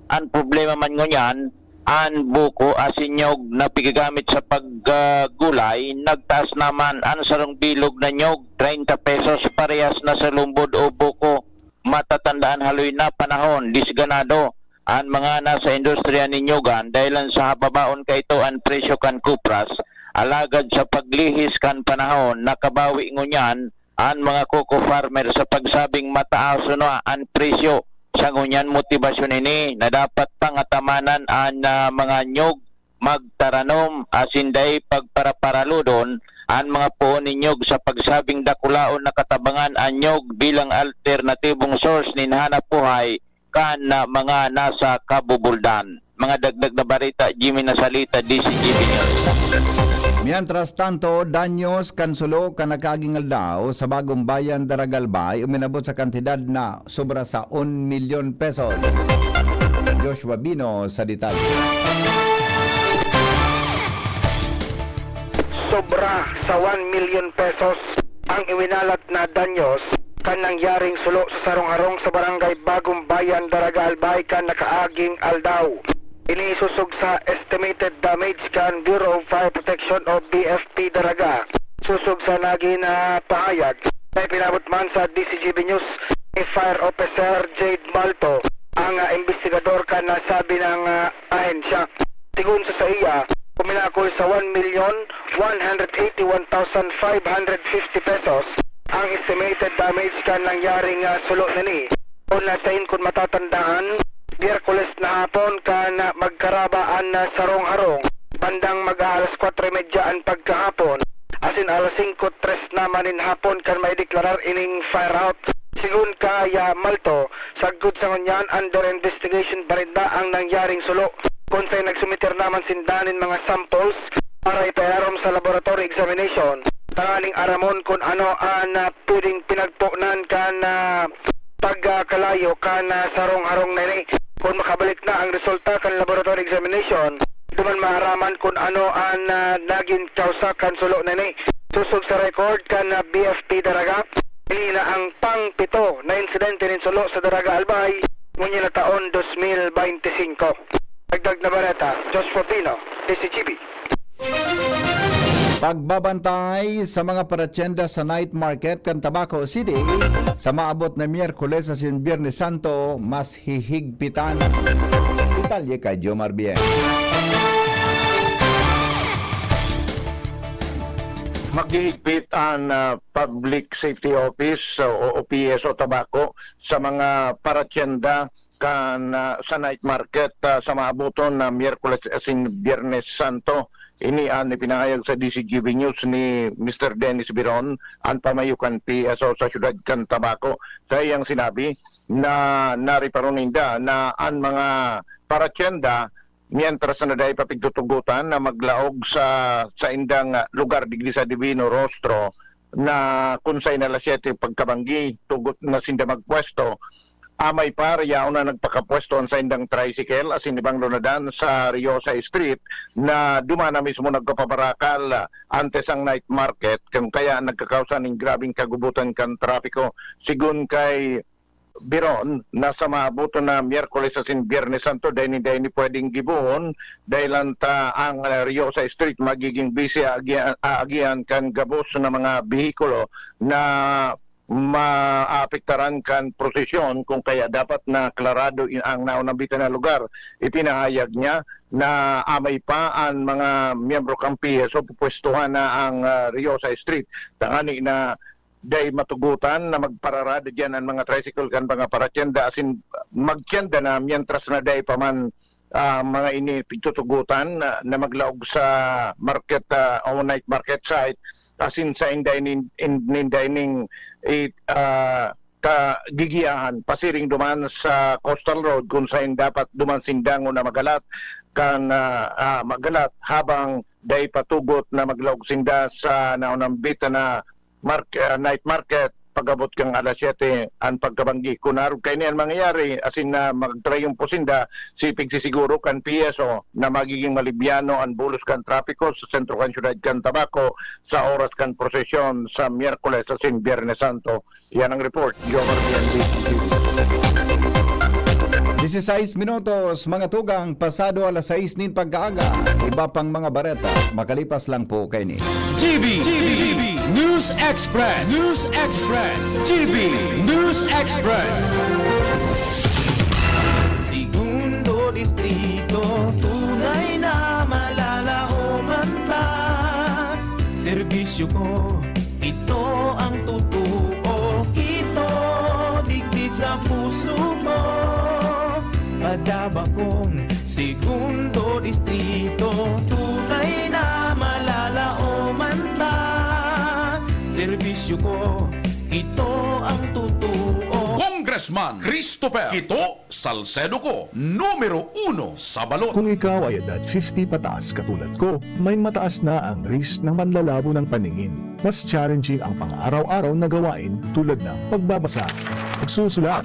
Ang problema man ngunyan, ang buko asinyog na pigagamit sa paggulay, nagtaas naman ang sarong bilog na nyog, 30 pesos parehas na sa lumbod o buko. Matatandaan haloy na panahon, disganado ang mga nasa industriya ni nyogan dahil sa hababaon ka ito ang presyo kan kupras. Alagad sa paglihis kan panahon, nakabawi ngunyan ang mga coco farmer sa pagsabing mataas na ang presyo. Sa ngunyan motibasyon ini na dapat pangatamanan ang mga nyog magtaranom asinday pagparaparaludon ang mga puon ni nyog sa pagsabing dakulaon na katabangan ang nyog bilang alternatibong source ni hanap buhay kan mga nasa kabubuldan. Mga dagdag na barita, Jimmy Nasalita, DCGB News. Mientras tanto, danyos kansulo kanakaging aldaw sa bagong bayan Daragalbay uminabot sa kantidad na sobra sa 1 milyon pesos. Joshua Bino sa detalye. Sobra sa 1 million pesos ang iwinalat na danyos kan nangyaring sulo sa sarong-harong sa barangay Bagong Bayan Daragalbay kan nakaaging aldaw. Inisusog sa estimated damage kan Bureau of Fire Protection o BFP Daraga. Susog sa naging pahayag na ipinabot man sa DCGB News ni Fire Officer Jade Malto, ang investigador ka na sabi ng ahensya. Tigun sa iya, kuminakol sa 1,181,550 pesos ang estimated damage kan nangyaring sulo nini. Kung nasain kung matatandaan, Biyerkules na hapon ka na magkarabaan na sarong-harong, bandang mag-alas 4:30 ang pagkahapon, asin alas 5:03 naman in hapon kan may deklarar ining fire out. Sigun kaya Malto, sagud sa ngunyan under investigation pa rin ang nangyaring sulo. Kung sa'y nagsumiter naman sindanin mga samples para ipaiarom sa laboratory examination. Tanganing aramon kung ano ang pwedeng pinagpuknan ka na pagkalayo ka na sarong-harong na ini. Kung makabalik na ang resulta kan laboratory examination, duman maaraman kung ano ang naging kausa kan sulo na ini. Susog sa record kan BFP Daraga, ini na ang pang-pito na insidente nin sulo sa Daraga Albay, ngunyan na taon 2025. Dagdag na bareta, Josh Fortino, DCGB. Pagbabantay sa mga paratyenda sa night market kan Tabaco City sa maabot na Miyerkules sa Biyernes Santo, mas hihigpitan. Detalye kay Jomar Bien. Maghihigpit ang Public Safety Office o OPS o Tabaco sa mga paratyenda kan sa night market sa maabuton na Miyerkules asin Biyernes Santo. Ini ang ipinahayag sa DCGB News ni Mr. Dennis Biron, ang pamayukan PSO sa syudad kan Tabaco. Sa iyang sinabi na nariparuninda na ang mga paratyenda mientras na dahi papigtutugutan na maglaog sa indang lugar digdi sa Divino Rostro na kunsay na alas 7 pagkabanggi tugot na sinda magpwesto. Amay par yaon na nagpakapwesto sa indang tricycle asin ibang lunadan sa Riosa Street na dumana mismo nagkapabarakal antes ang night market kung kaya nagkakausa ng grabing kagubutan kan trapiko. Sigun kay Biron, nasa maabuto na Miyerkules asin Biyernes Santo dahil ni pwedeng gibuon dahil anta ang Riosa Street magiging busy agian kan gabos na mga bihikulo na maapektaran kan prosesyon kung kaya dapat na klarado ang naunambitan na lugar. Ipinahayag niya na amay pa ang mga miyembro ng PSO pupwestuhan na ang Riosa Street. Tangani na day matugutan na magpararada dyan ang mga tricycle kan mga paratyenda asin magtyenda na mientras na day paman mga ini pitutugutan na maglaog sa market o night market site asin sa indining kagigiyahan pasiring duman sa coastal road kung saan dapat duman sindango na magalat kan magalat habang day patugot na maglaog sinda sa naunambita na night market pagabot kang alas 7 ang pagkabanggi. Kung naroon kayo niyan mangyayari, asin na magtrayong posinda, sipig sisiguro kan PSO na magiging malibyano ang bulos kan trapiko sa sentro kan syudad kan Tabaco sa oras kan prosesyon sa Miyerkules asin Biyernes Santo. Yan ang report. Jomar BNB. 16 minutos, mga tugang, pasado alas 6 nin pagkaaga. Iba pang mga bareta, makalipas lang po kay ni. GB News Express. GB News Express. Segundo distrito, tunay na malalaoman pa. Serbisyo ko, ito ang totoo. Ito, digdi sa puso ko. Padaba kong segundo distrito, tunay na malalaoman pa. Serbisyo ko, ito ang totoo. Congressman Christopher Quito Salcedo ko, numero 1 sa balot. Kung ikaw ay edad 50 pataas katulad ko, may mataas na ang risk ng manlalabo ng paningin. Mas challenging ang pang-araw-araw na gawain tulad ng pagbabasa, pagsusulat,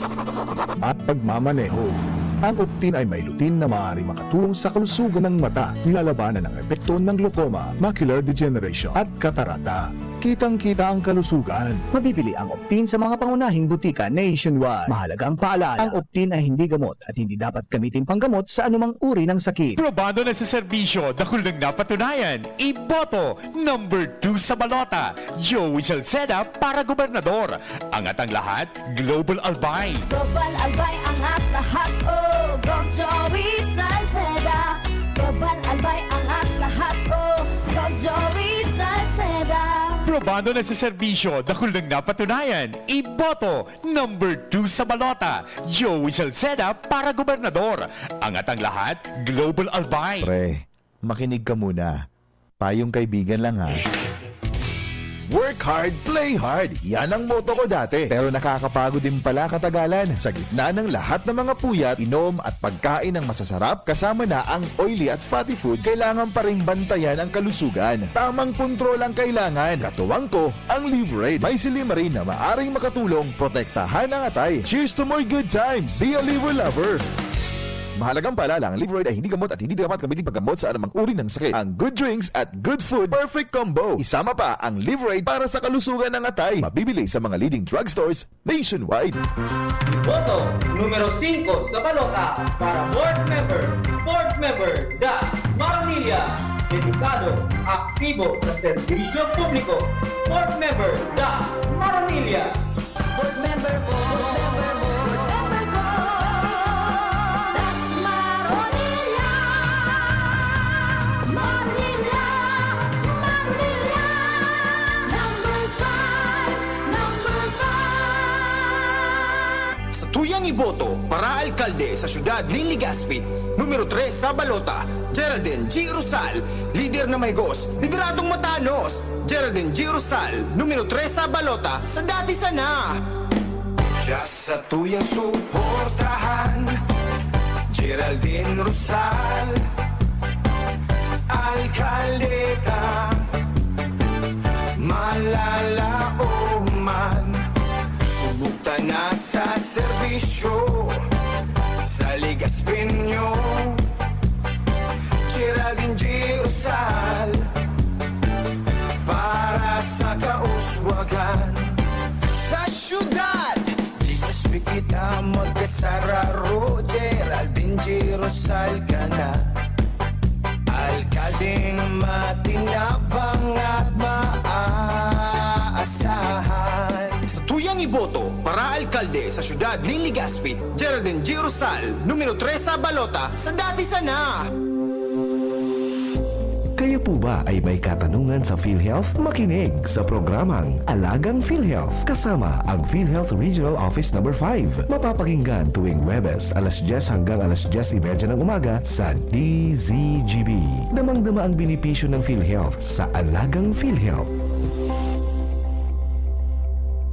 at pagmamaneho. Ang Optin ay may lutin na maaari makatulong sa kalusugan ng mata, nilalabanan ang epekto ng glaucoma, macular degeneration at katarata. Kitang-kita ang kalusugan. Mabibili ang Optin sa mga pangunahing butika nationwide. Mahalagang paalala, ang Optin ay hindi gamot at hindi dapat gamitin panggamot sa anumang uri ng sakit. Probado na sa serbisyo, dahil nang napatunayan. Iboto, number 2 sa balota. Joey Salceda para gobernador. Angat ang lahat, Global Albay. Global Albay angat lahat, oh, go Joey Salceda. Global Albay angat lahat, oh, go Joey Salceda. Probado na sa serbisyo, dahil nang napatunayan. Iboto, number 2 sa balota. Joey Salceda para gobernador. Angat ang lahat, Global Albay. Pre, makinig ka muna. Payong kaibigan lang ha. Work hard, play hard. Yan ang motto ko dati. Pero nakakapagod din pala katagalan. Sa gitna ng lahat ng mga puyat, inom at pagkain ng masasarap, kasama na ang oily at fatty foods, kailangan pa ring bantayan ang kalusugan. Tamang kontrol ang kailangan. Katuwang ko, ang Liverade. May silimarin na maaring makatulong, protektahan ang atay. Cheers to more good times. Be a liver lover. Mahalagang paalala, ang Liverade ay hindi gamot at hindi dapat gamitin paggamot sa anumang uri ng sakit. Ang good drinks at good food, perfect combo. Isama pa ang Liverade para sa kalusugan ng atay. Mabibili sa mga leading drugstores nationwide. Boto numero 5 sa balota para board member Das Maranilla. Dedikado, aktibo sa serbisyo publiko. Board member Das Maranilla. Board member ko, Das Maranilla. Maranilla, Maranilla. Number 5. Sa tuyang iboto para alkalde sa siyudad ng Legazpi, numero 3 sa balota, Geraldine G. Rosal, leader na may gos, lideradong matanos. Geraldine G. Rosal, numero 3 sa balota, sa dati sana. Just sa tuyang suportahan, Geraldine Rosal, alkaldeta, malalao man. Subukta na sa serbisyo, sa Legazpi nyo. Geraldine G. Rosal, para sa kauswagan. Sa syudad, Legazpi kita magkasararo. Geraldine G. Rosal ka na, alkaldeng matinabang at maaasahan. Sa tuyang iboto para alkalde sa siyudad ng Legazpi, Geraldine G. Rosal, numero 3 sa balota, sa dati sana. Kayo po ba ay may katanungan sa PhilHealth? Makinig sa programang Alagang PhilHealth kasama ang PhilHealth Regional Office No. 5. Mapapakinggan tuwing Huwebes, alas 10 hanggang alas 10:30 ng umaga sa DZGB. Damang-dama ang benepisyo ng PhilHealth sa Alagang PhilHealth.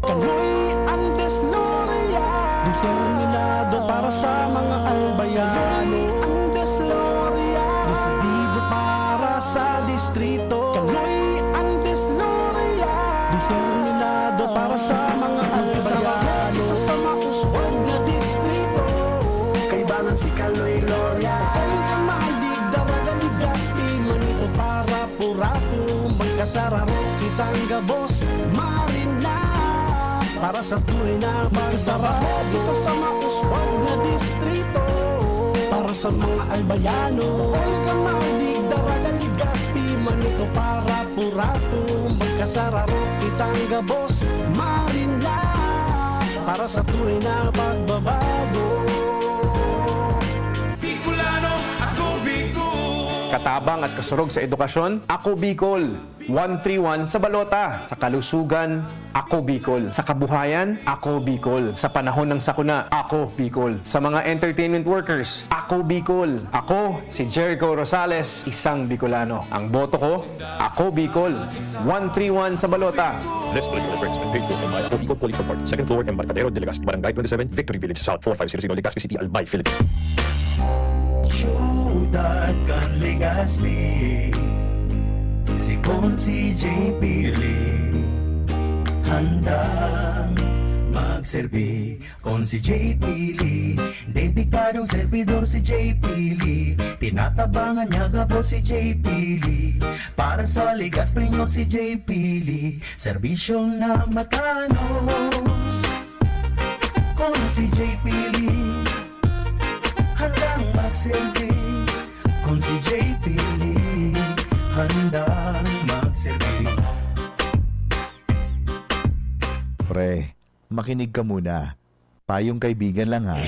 Kaloy ang Desloria, determinado para sa mga albayano. Ang Desloria, desidido para sa distrito. Kaloy ang Desloria, determinado para sa mga albayano. Sa mauswag na distrito, kaibanan si Kaloy Loria. Ay kamalig, daraga ni Gaspi, manito para purapo. Magkasararo kitang gabos, marina. Para sa tunay na magsararo dito sa mauswag na distrito. Para sa mga albayano, ay kamalig, daraga ni Gaspi, manito para purapo. Magkasararo kitang gabos, marina. Para sa tunay na pagbabago. Bicolano, ako Bicol. Katabang at kasurog sa edukasyon, ako Bicol. 131 sa balota. Sa kalusugan, ako Bicol. Sa kabuhayan, ako Bicol. Sa panahon ng sakuna, ako Bicol. Sa mga entertainment workers, ako Bicol. Ako, si Jericho Rosales, isang Bicolano. Ang boto ko, ako Bicol. 131 sa balota. This political advertisement paid for by Ako Bicol Police Report, 2nd floor, Embarcadero de Legazpi, Barangay 27, Victory Village, South 4500, Legazpi City, Albay, Philippines. Syudad kan Legazpi, si Consi J. Pili, handang magserbi kon si JP Lee. Dedikadong servidor si JP Lee. Tinatabangan niya gabo si JP Lee. Para sa Legazpi nyo si JP Lee. Serbisyong na matanos kon si JP Lee. Handang magserbi kon si JP Lee. Handang magserbi. Pre, makinig ka muna. Payong kaibigan lang ha.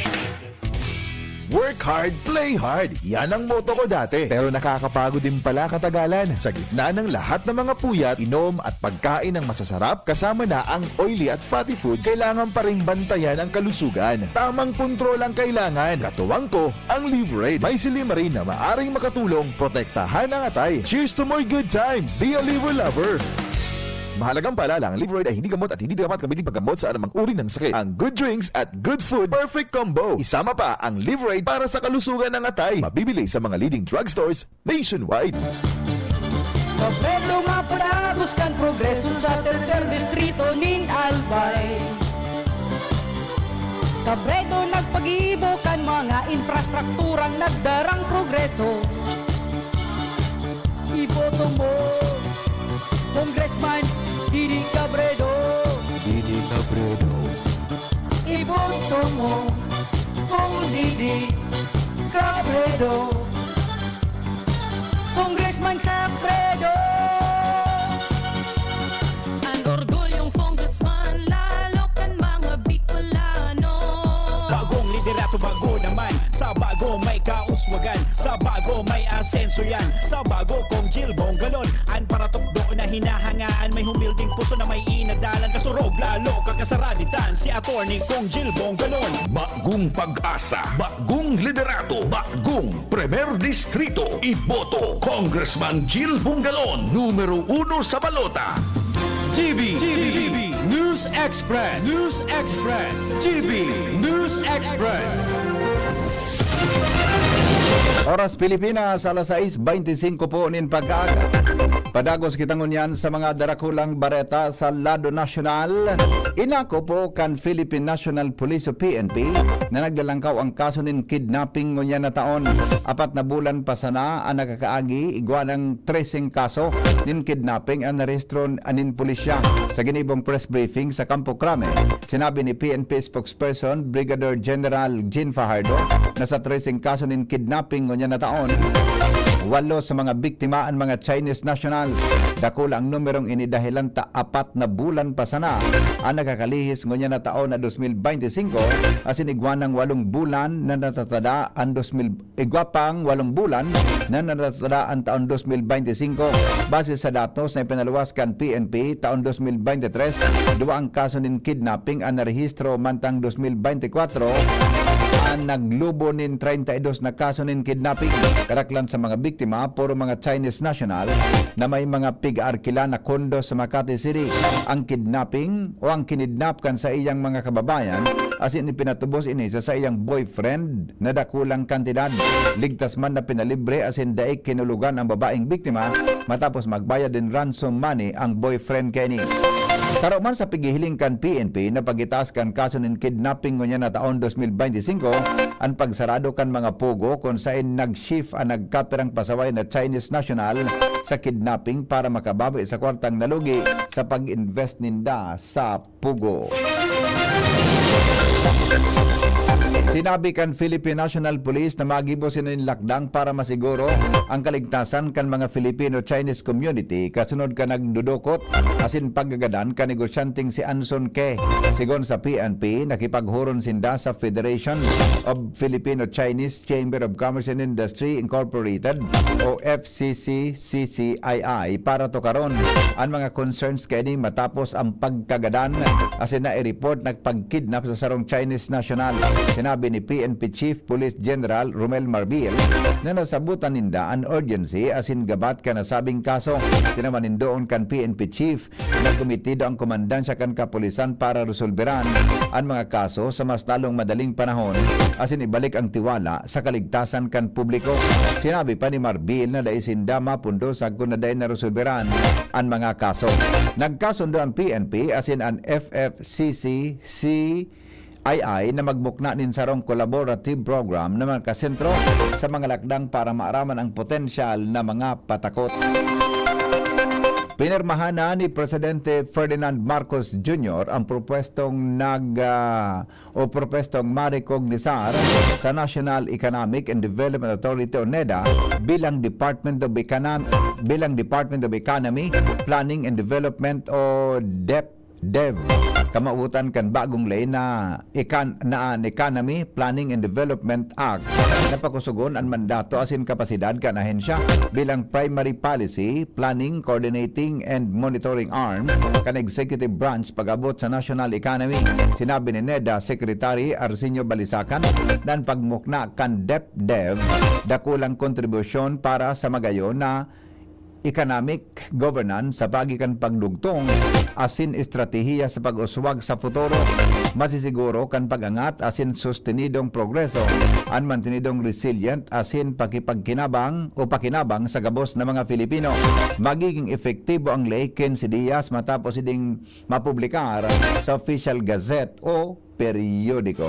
Work hard, play hard. Yan ang motto ko dati. Pero nakakapagod din pala katagalan. Sa gitna ng lahat ng mga puyat, inom at pagkain ng masasarap, kasama na ang oily at fatty foods, kailangan pa ring bantayan ang kalusugan. Tamang kontrol ang kailangan. Katuwang ko, ang Liverade. May silimarin na maaring makatulong, protektahan ang atay. Cheers to more good times. Be a liver lover. Mahalagang paalala, ang Liverade ay hindi gamot at hindi dapat gamitin paggamot sa anumang uri ng sakit. Ang good drinks at good food, perfect combo. Isama pa ang Liverade para sa kalusugan ng atay. Mabibili sa mga leading drugstores nationwide. Pabredo maprados kan progreso sa tercer distrito nin Albay. Kabredo nagpag-ibo kan mga infrastrukturang nagdarang progreso. Iboto mo Congressman Didi Cabredo. Didi Cabredo. Iboto mo Kung Didi Cabredo. Congressman Cabredo. Ang orgulyong congressman, lalo kan mga Bicolano. Bagong liderato, bago naman. Sa bago may kauswagan, sa bago may asenso yan. Sa bago kong Jill Bongalon, an para tukdo na hinahangaan. May humilding puso na may inadalan. Kasurog lalo kakasaraditan, si attorney kong Jill Bongalon. Bagong pag-asa, bagong liderato, bagong Premier Distrito. Iboto Congressman Jill Bungalon, numero 1 sa balota. GB News Express. GB News Express. Oras Pilipinas, alas 6:25 po nin pag-aaga. Padagos kitang unyan sa mga darakulang bareta sa lado nasyonal. Inako po kan Philippine National Police o PNP na naglalangkaw ang kaso nin kidnapping ngunyan na taon. 4 na bulan pa sana ang nakakaagi igwa ng 13 kaso nin kidnapping ang narehistro anin pulisya. Sa ginibong press briefing sa Campo Crame, sinabi ni PNP spokesperson Brigadier General Jean Fajardo na sa 13 kaso nin kidnapping ngunyan na taon, 8 sa mga biktima ang mga Chinese nationals. Dakula ang numerong inidahilan ta 4 na bulan pa sana ang nakakalihis ngunyan na taon na 2025 asin igwanang 8 bulan na natatada ang 8 bulan na natatada ang taon 2025. Base sa datos na ipinaluwas kan PNP taon 2023, 2 ang kaso nin kidnapping ang narehistro mantang 2024 ang naglubo nin 32 na kaso nin kidnapping. Karaklan sa mga biktima, puro mga Chinese nationals na may mga pig-arkila na kondo sa Makati City. Ang kidnapping o ang kinidnap kan sa iyang mga kababayan asin ipinatubos ini sa iyang boyfriend na dakulang kantidad. Ligtas man na pinalibre asin daig kinulugan ang babaeng biktima matapos magbayad din ransom money ang boyfriend kani. Saro man sa pigihiling kan PNP na pagitaas kan kaso nin kidnapping ngunyan na taon 2025 ang pagsarado kan mga pugo kung saan nag-shift ang nagkapirang pasaway na Chinese national sa kidnapping para makabawi sa kwartang nalugi sa pag-invest ninda sa pugo. Sinabi kan Philippine National Police na magibo sila ng lakdang para masiguro ang kaligtasan kan mga Filipino-Chinese community kasunod ka nagdudukot asin paggagadan ka negosyanteng si Anson Ke. Sigon sa PNP, nakipaghuron sinda sa Federation of Filipino-Chinese Chamber of Commerce and Industry Incorporated o FCCCCII para tukaron ang mga concerns kani matapos ang pagkagadan asin na i-report nagpagkidnap sa sarong Chinese national. Sinabi Sinabi ni PNP Chief Police General Romel Marbil na nasabutan ninda an urgency asin gabat ka nasabing kaso. Tinamanin doon kan PNP Chief na kumitido ang komandansya kan kapulisan para resolberan ang mga kaso sa mas lalong madaling panahon asin ibalik ang tiwala sa kaligtasan kan publiko. Sinabi pa ni Marbil na daisinda mapundo sa kung na dain na resolberan ang mga kaso. Nagkasundo ang PNP asin ang FFCC CII na magbukna nin sarong collaborative program na magkasentro sa mga lakdang para maaraman ang potensyal na mga patakot. Pinirmahan na ni Presidente Ferdinand Marcos Jr. ang propwestong propwestong marikognisar sa National Economic and Development Authority o NEDA bilang Department of Economy, Planning and Development o DepDev. Kamautan kan bagong lay na Economy, Planning and Development Act na pakusugon ang mandato asin kapasidad kan ahensya bilang primary policy, planning, coordinating and monitoring arm kan executive branch pag-abot sa national economy. Sinabi ni NEDA Secretary Arsenio Balisacan na pagmukna kan DepDev dakulang kontribusyon para sa magayon na economic governance sa pagikan pagdugtong asin estratehiya sa pag-uswag sa futuro, masisiguro kan pagangat asin sustenidong progreso an mantinidong resilient asin pakinabang sa gabos na mga Filipino. Magiging efektibo ang ley 15 días matapos iding mapublikar sa official gazette o periodiko.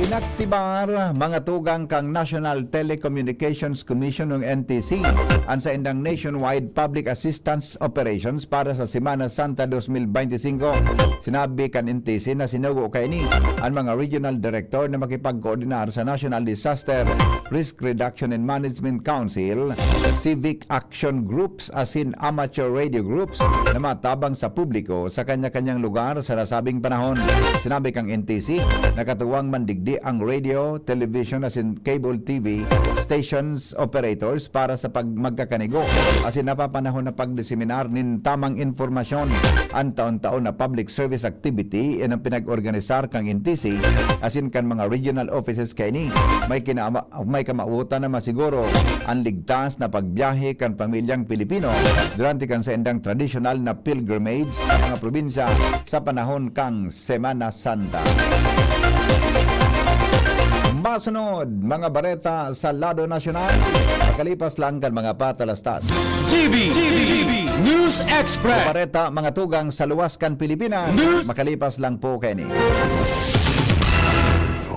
Inaktibar mga tugang kang National Telecommunications Commission ng NTC ang sa indang nationwide public assistance operations para sa Semana Santa 2025. Sinabi kan NTC na sinugo kay ni ang mga regional director na makipag-koordinar sa National Disaster Risk Reduction and Management Council, civic action groups asin amateur radio groups na matabang sa publiko sa kanya-kanyang lugar sa nasabing panahon. Sinabi kang NTC nakatuwang mandigdi ang radio, television asin cable TV stations operators para sa magkakanigo asin napapanahon na pagdiseminar nin tamang informasyon. Ang taon-taon na public service activity ang pinag-organisar kang NTC asin kan mga regional offices kay ni may kamautan na masiguro ang ligtas na pagbiyahe kan pamilyang Pilipino durante kan sa indang traditional na pilgrimage sa mga probinsya sa panahon kang Semana Santa. Masunod, mga bareta sa lado nasyonal. Makalipas lang kan mga patalastas. GB News Express. Mga bareta, mga tugang sa luwas kan Pilipinas. Makalipas lang po kay ni.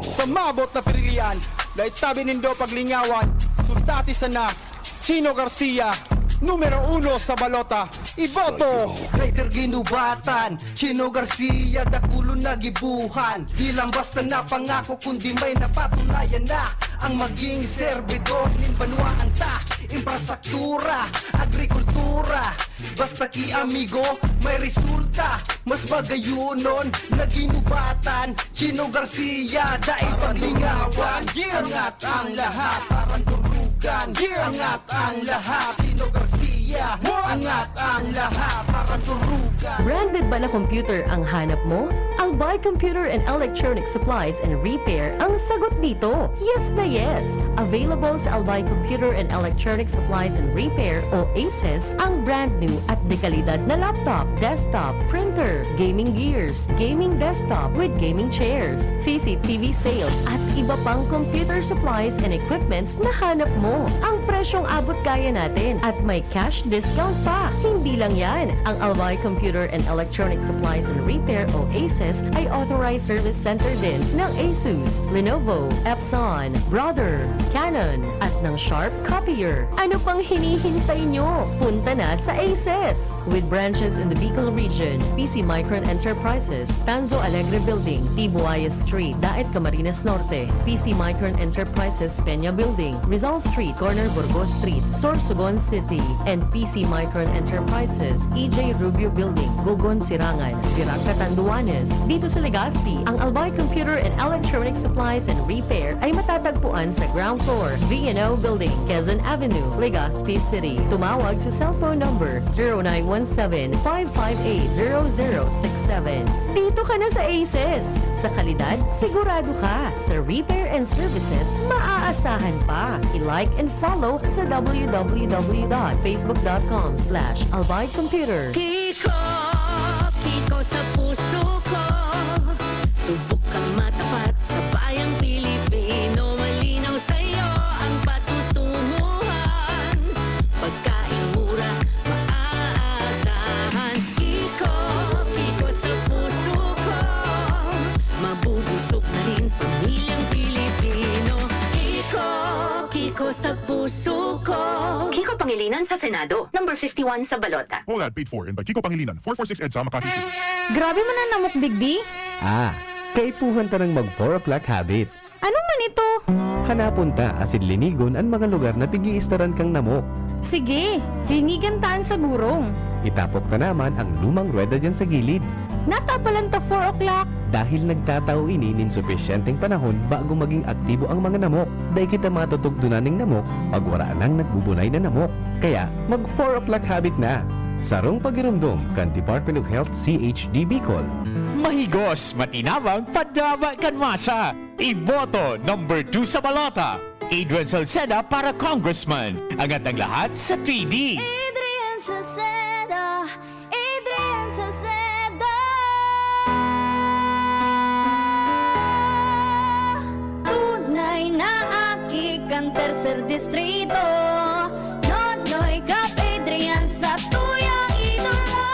Sa mabot na pirilian, dahil tabi nindo paglingawan, sultati sana, Chino Garcia, numero 1 sa balota, iboto! Raider ginubatan, Chino Garcia, dakulo na gibuhan. Di lang basta napangako, kundi may napatunayan na ang maging servidor nin banwaan ta. Infrastruktura, agrikultura, basta ki amigo, may resulta. Mas bagayunon, naginubatan, Chino Garcia, daig paglingawan. Angat ang lahat, parang durugan. Angat ang lahat, Chino Garcia, angat ang lahat, parang durugan. Branded ba na computer ang hanap mo? Albay Computer and Electronic Supplies and Repair ang sagot dito. Yes na yes! Available sa Albay Computer and Electronic Supplies and Repair o ACES ang brand new at dekalidad na laptop, desktop, printer, gaming gears, gaming desktop with gaming chairs, CCTV sales at iba pang computer supplies and equipments na hanap mo. Ang presyong abot kaya natin at may cash discount pa. Hindi lang yan. Ang Albay Computer and Electronic Supplies and Repair o ACES ay authorized service center din ng ASUS, Lenovo, Epson, Brother, Canon at ng Sharp Copier. Ano pang hinihintay nyo? Punta na sa ACES! With branches in the Bicol region, PC Micron Enterprises, Tanzo Alegre Building, Tibuaya Street, Daet Camarines Norte, PC Micron Enterprises, Peña Building, Rizal Street, Corner Burgos Street, Sorsogon City, and PC Micron Enterprises, EJ Rubio Building, Gogon Sirangan, Virac Catanduanes, Dito sa Legazpi, ang Albay Computer and Electronic Supplies and Repair ay matatagpuan sa ground floor, V&O Building, Quezon Avenue, Legazpi City. Tumawag sa cellphone number 0917-558-0067. Dito ka na sa ACES. Sa kalidad, sigurado ka. Sa repair and services, maaasahan pa. I-like and follow sa www.facebook.com/albaycomputer. Kiko, Kiko sa puso ko. Subukang matapat sa bayang Pilipino. Malinaw sa'yo ang patutunguhan. Pagkain mura, maaasahan. Kiko, Kiko sa puso ko. Mabubusog na rin pamilyang Pilipino. Kiko, Kiko sa puso ko. Kiko Pangilinan sa Senado, number 51 sa Balota. All ad paid for and by Kiko Pangilinan, 446 EDSA, Makati City. Grabe man ang namok digdi. Kaipuhan ta ng mag 4 o'clock habit. Ano man ito? Hanapon ta asin linigon ang mga lugar na tigiistaran kang namok. Sige, ringigan taan sa gurong. Itapok ta naman ang lumang rueda dyan sa gilid. Natapalan ta 4 o'clock. Dahil nagtatao ini nin sufisyenteng panahon bago maging aktibo ang mga namok. Dahil kita matutugtunan ng namok pag waraan ang nagbubunay na namok. Kaya mag 4 o'clock habit na. Sarong pagirumdum kan Department of Health CHD Bicol. Mahigos, matinabang, padaba kan masa. Iboto number 2 sa balota. Adrian Salceda para congressman. Angat ang lahat sa 3D. Adrian Salceda, Adrian Salceda. Tunay na aki kang tercer distrito. Nonoy kap Adrian sa tuyang idolo.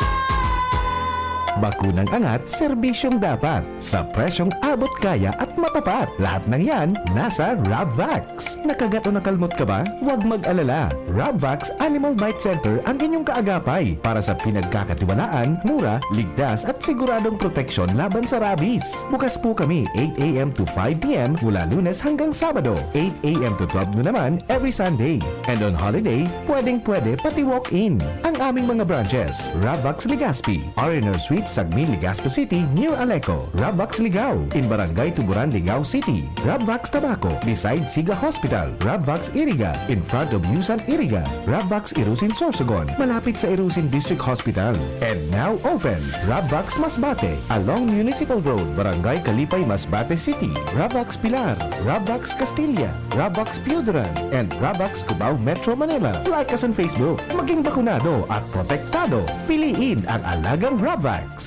Bakunang angat, serbisyong dapat. Sa presyong abot kaya at matapat. Lahat ng yan, nasa Rabvax. Nakagat o nakalmot ka ba? Huwag mag-alala. Rabvax Animal Bite Center ang inyong kaagapay para sa pinagkakatiwalaan, mura, ligtas at siguradong proteksyon laban sa rabies. Bukas po kami 8 a.m. to 5 p.m. mula Lunes hanggang Sabado. 8 a.m. to 12 noon naman every Sunday. And on holiday, pwedeng-pwede pati walk-in. Ang aming mga branches, Rabvax Legazpi, R&R Suite Sagmin, Legazpi City, near Aleco. Rabvax Ligao, in Barangay Tuburan, Ligao City. Rabvax Tabaco, beside Siga Hospital. Rabvax Iriga, in front of Yusan Iriga. Rabvax Irusin Sorsogon, malapit sa Irusin District Hospital. And now open, Rabvax Masbate, along Municipal Road, Barangay Kalipay, Masbate City. Rabvax Pilar, Rabvax Castilla, Rabvax Piudaran, and Rabvax Cubao Metro Manila. Like us on Facebook, maging bakunado at protektado. Piliin ang alagang Rabvax.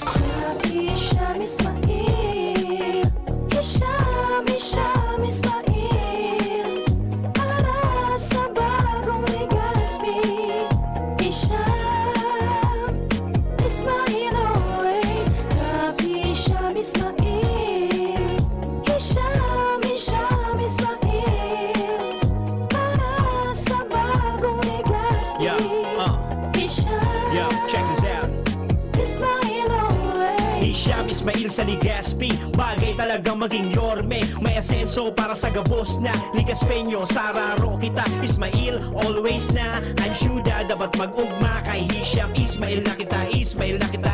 Hisham Ismail, Hisham Ismail, para sa bagong Legazpi. Hisham Ismail always, Hisham Ismail, Hisham Ismail, para sa bagong Legazpi. Yo, check this out. Ismail always. Hisham Ismail sa Legazpi, bagay talagang maging yorme. May asenso para sa gabos na Legazpeño, sararo kita. Ismail, always na ang syudad, dapat mag-ugma kay Hisham Ismail na kita. Ismail na kita,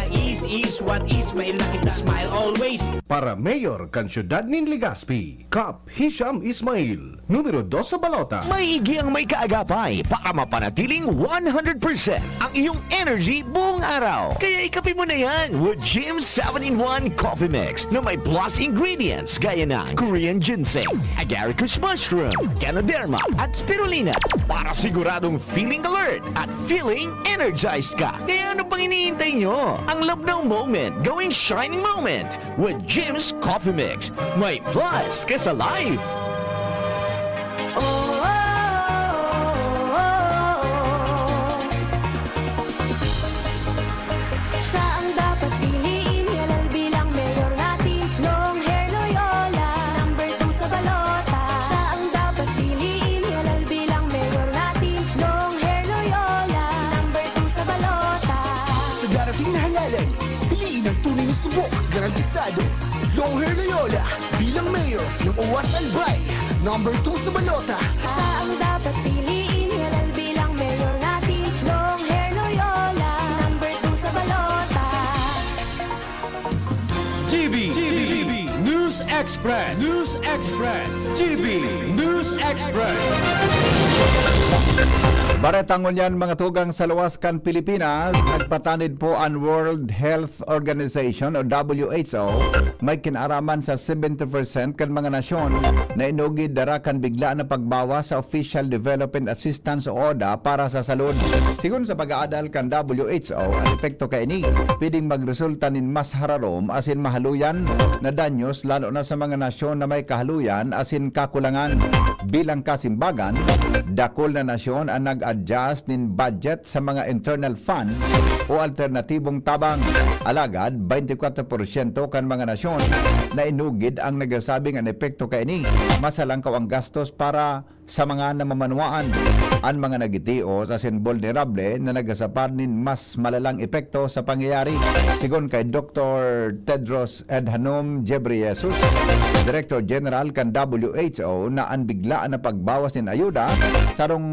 is what Ismail na kita. Smile always. Para Mayor kan Syudad nin Legazpi, Kap Hisham Ismail, numero 2 sa balota. Maigi ang may kaagapay para mapanatiling 100% ang iyong energy buong araw. Kaya ikapin mo na yan with Jim's 7-in-1 Coffee Mix na may plus ingredients gaya ng Korean ginseng, agaricus mushroom, ganoderma at spirulina para siguradong feeling alert at feeling energized ka. Kaya ano pang iniintay nyo? Ang love ng moment going shining moment with Jim's Coffee Mix. May plus ka sa life. Siya ang dapat piliin, halal bilang mayor natin. Long hair Loyola, number 2 sa balota. Siya ang dapat piliin, halal bilang mayor natin. Long hair Loyola, number 2 sa balota. Sa darating na halalan, piliin ang tunay na subok, garantisado. Long hair Loyola, bilang mayor ng Uwas Albay, number 2 sa balota. Siya ang dapat piliin, halal bilang mayor natin. Long hair Loyola, number 2 sa balota. GB News Express. GB News Express. Baretangon yan mga tugang sa luwaskan Pilipinas, nagpatanid po ang World Health Organization o WHO may kinaraman sa 70% kan mga nasyon na inugid dara kan bigla na pagbawas sa Official Development Assistance o ODA para sa salud. Sigon sa pag-aadal kan WHO, ang epekto kay ini pwedeng magresulta nin mas hararom asin mahaluyan na danyos lalo na sa mga nasyon na may kahaluyan asin kakulangan. Bilang kasimbagan, dakol na nasyon ang nag-adjust nin budget sa mga internal funds o alternatibong tabang. Alagad, 24% kan mga nasyon na inugid ang nagasabing ang epekto kay ini. Masalangkaw ang gastos para sa mga namamanuaan. Ang mga nagitios asin vulnerable na nagasapar nin mas malalang epekto sa pangyayari. Sigon kay Dr. Tedros Adhanom Ghebreyesus, Director General kan WHO, na ang biglaan na pagbawas nin ayuda sarong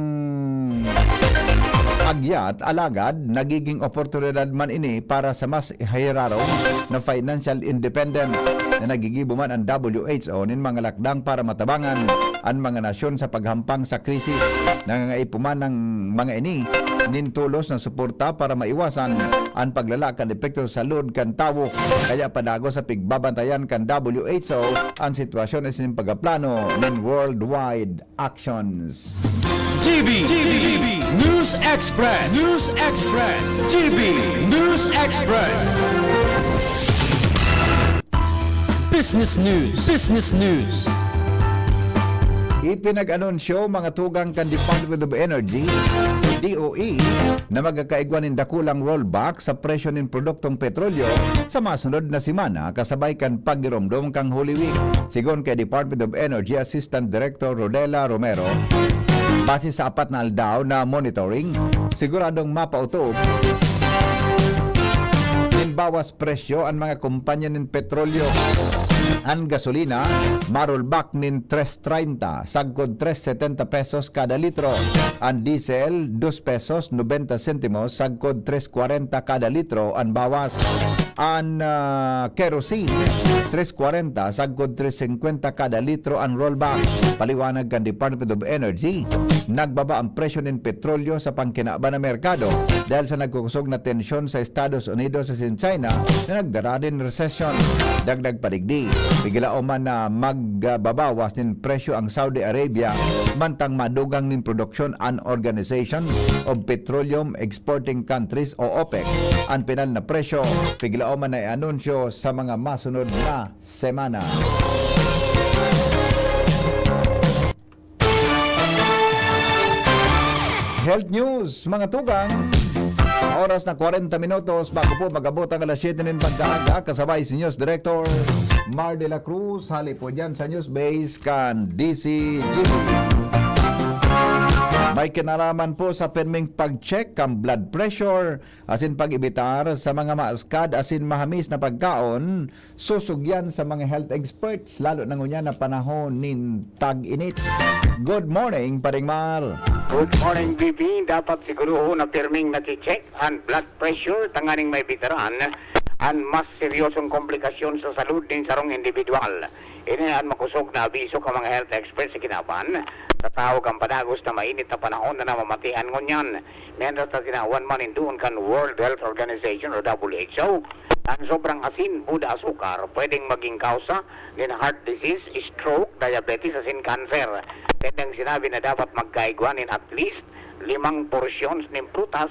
agyat alagad nagiging oportunidad man ini para sa mas hirarong na financial independence na nagigibo man ang WHO nin mga lakdang para matabangan ang mga nasyon sa paghampang sa krisis. Nangangaipuman ng mga ini nin tulos na suporta para maiwasan ang paglala kan epekto sa salud kan tawo. Kaya padago sa pigbabantayan kan WHO ang sitwasyon is nin pagaplano nin worldwide actions. GB News Express. GB News Express. Business News. Ipinag-anunsyo mga tugang kan Department of Energy, DOE, na magkakaigwan ng dakulang rollback sa presyo ng produktong petrolyo sa masunod na semana kasabay kan pagiromdom kang Holy Week. Sigon kay Department of Energy Assistant Director Rodela Romero, base sa 4 na aldaw na monitoring, siguradong mapautob din bawas presyo ang mga kumpanya ng petrolyo. Ang gasolina, marulbak nin 3.30, sagkod 3.70 pesos kada litro. Ang diesel, 2 pesos 90 sentimos, sagkod 3.40 kada litro ang bawas. Ang kerosene, 3.40, sagkod 3.50 kada litro ang rollback. Paliwanag kan Department of Energy, nagbaba ang presyo ng petrolyo sa pangkinaba na merkado dahil sa nagkukusog na tensyon sa Estados Unidos at China na nagdara din recession. Dagdag padigdi, bigla man na magbabawas din presyo ang Saudi Arabia mantang madugang nin produksyon an Organization of Petroleum Exporting Countries o OPEC. Ang pinal na presyo, bigla man na i-anunsyo sa mga masunod na semana. Health News, mga tugang. Oras na 40 minutos bago po mag-abot ang alas 7 ng pagkaaga. Kasabay si News Director Mar de la Cruz. Hali po dyan sa News Base kan DCGP. May kinaraman po sa perming pag-check ang blood pressure asin pag-ibitar sa mga maaskad asin mahamis na pagkaon, susugyan sa mga health experts lalo na ngunya na panahon nin tag-init. Good morning, Paring Mar. Good morning, BB. Dapat siguro na perming nati-check ang blood pressure tanganing may bitaran ang mas seryosong komplikasyon sa salud din sarong individual. Ini ang makusog na abiso ka mga health experts sa kinaban. Tatawag ang padagos na mainit na panahon na namamatian ngunyan. Mientras na sinawan man doon kan World Health Organization o WHO, ang sobrang asin, buda asukar, pwedeng maging kausa ng heart disease, stroke, diabetes, asin cancer. Kaya sinabi na dapat magkaigwanin at least 5 porsyon ng prutas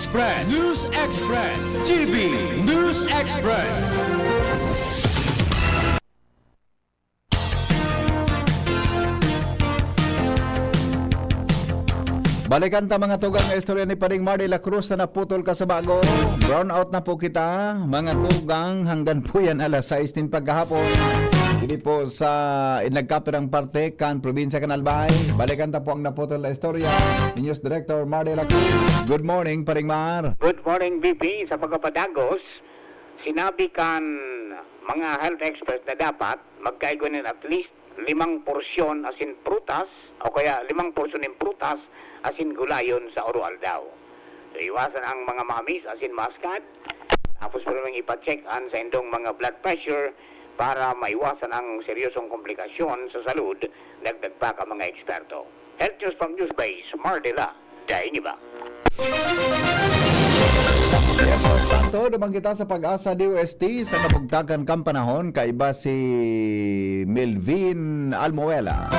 Express. News Express. GB News Express. Balikan ta mga tugang nga istorya ni Paring Mar de la Cruz na naputol ka sa bago. Brown out na po kita, mga tugang, hanggang po yan alas 6 din pagkahapon. Dili po sa nagkapirang parte kan probinsya kan Albay. Balikan ta po ang naputol na istorya ni News Director Mar de la Cruz. Good morning, Paring Mar. Good morning, VP. Sa pagkapadagos, sinabi kan mga health experts na dapat magkaigunin at least 5 porsyon asin prutas o kaya 5 porsyon ng prutas asin gulayon sa oral daw. So, iwasan ang mga mamis asin muscat. Tapos po naman ipacheck-an sa indong mga blood pressure para maiwasan ang seryosong komplikasyon sa salud. Dagdag pa ka mga eksperto. Health News from Newsbase, Mardela. Dahil niyo ba? Tanto naman kita sa pag-asa DOST sa kapugtakan kang panahon kaiba si Melvin Almoela.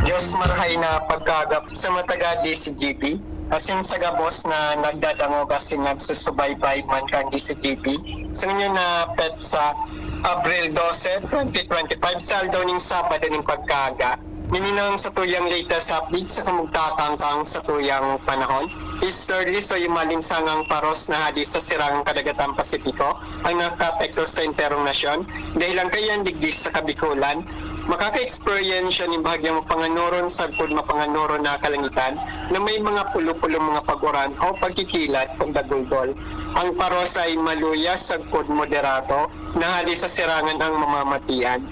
Diyos marahay na pagkagap sa mataga DCGP asin sa gabos na nagdadangog asin nagsusubaybay man kang DCGP sa inyo na pet sa Abril 12, 2025 saldo ning Sabado ning pagkaga Mininang sa tuyang latest update sa kamugtakang sa tuyang panahon. Easterly so yung malinsangang paros na hadis sa sirang kadagatan Pasipiko ang nakapekto sa interong nasyon. Dahil lang kayan digdis sa Kabikulan, makaka-experience siya ng bahagyang panganuron sa mapanganuron na kalangitan na may mga pulo-pulo mga paguran o pagkikilat kung dagulgol. Ang paros ay maluya sa moderato na hadis sa sirangan ang mamamatian.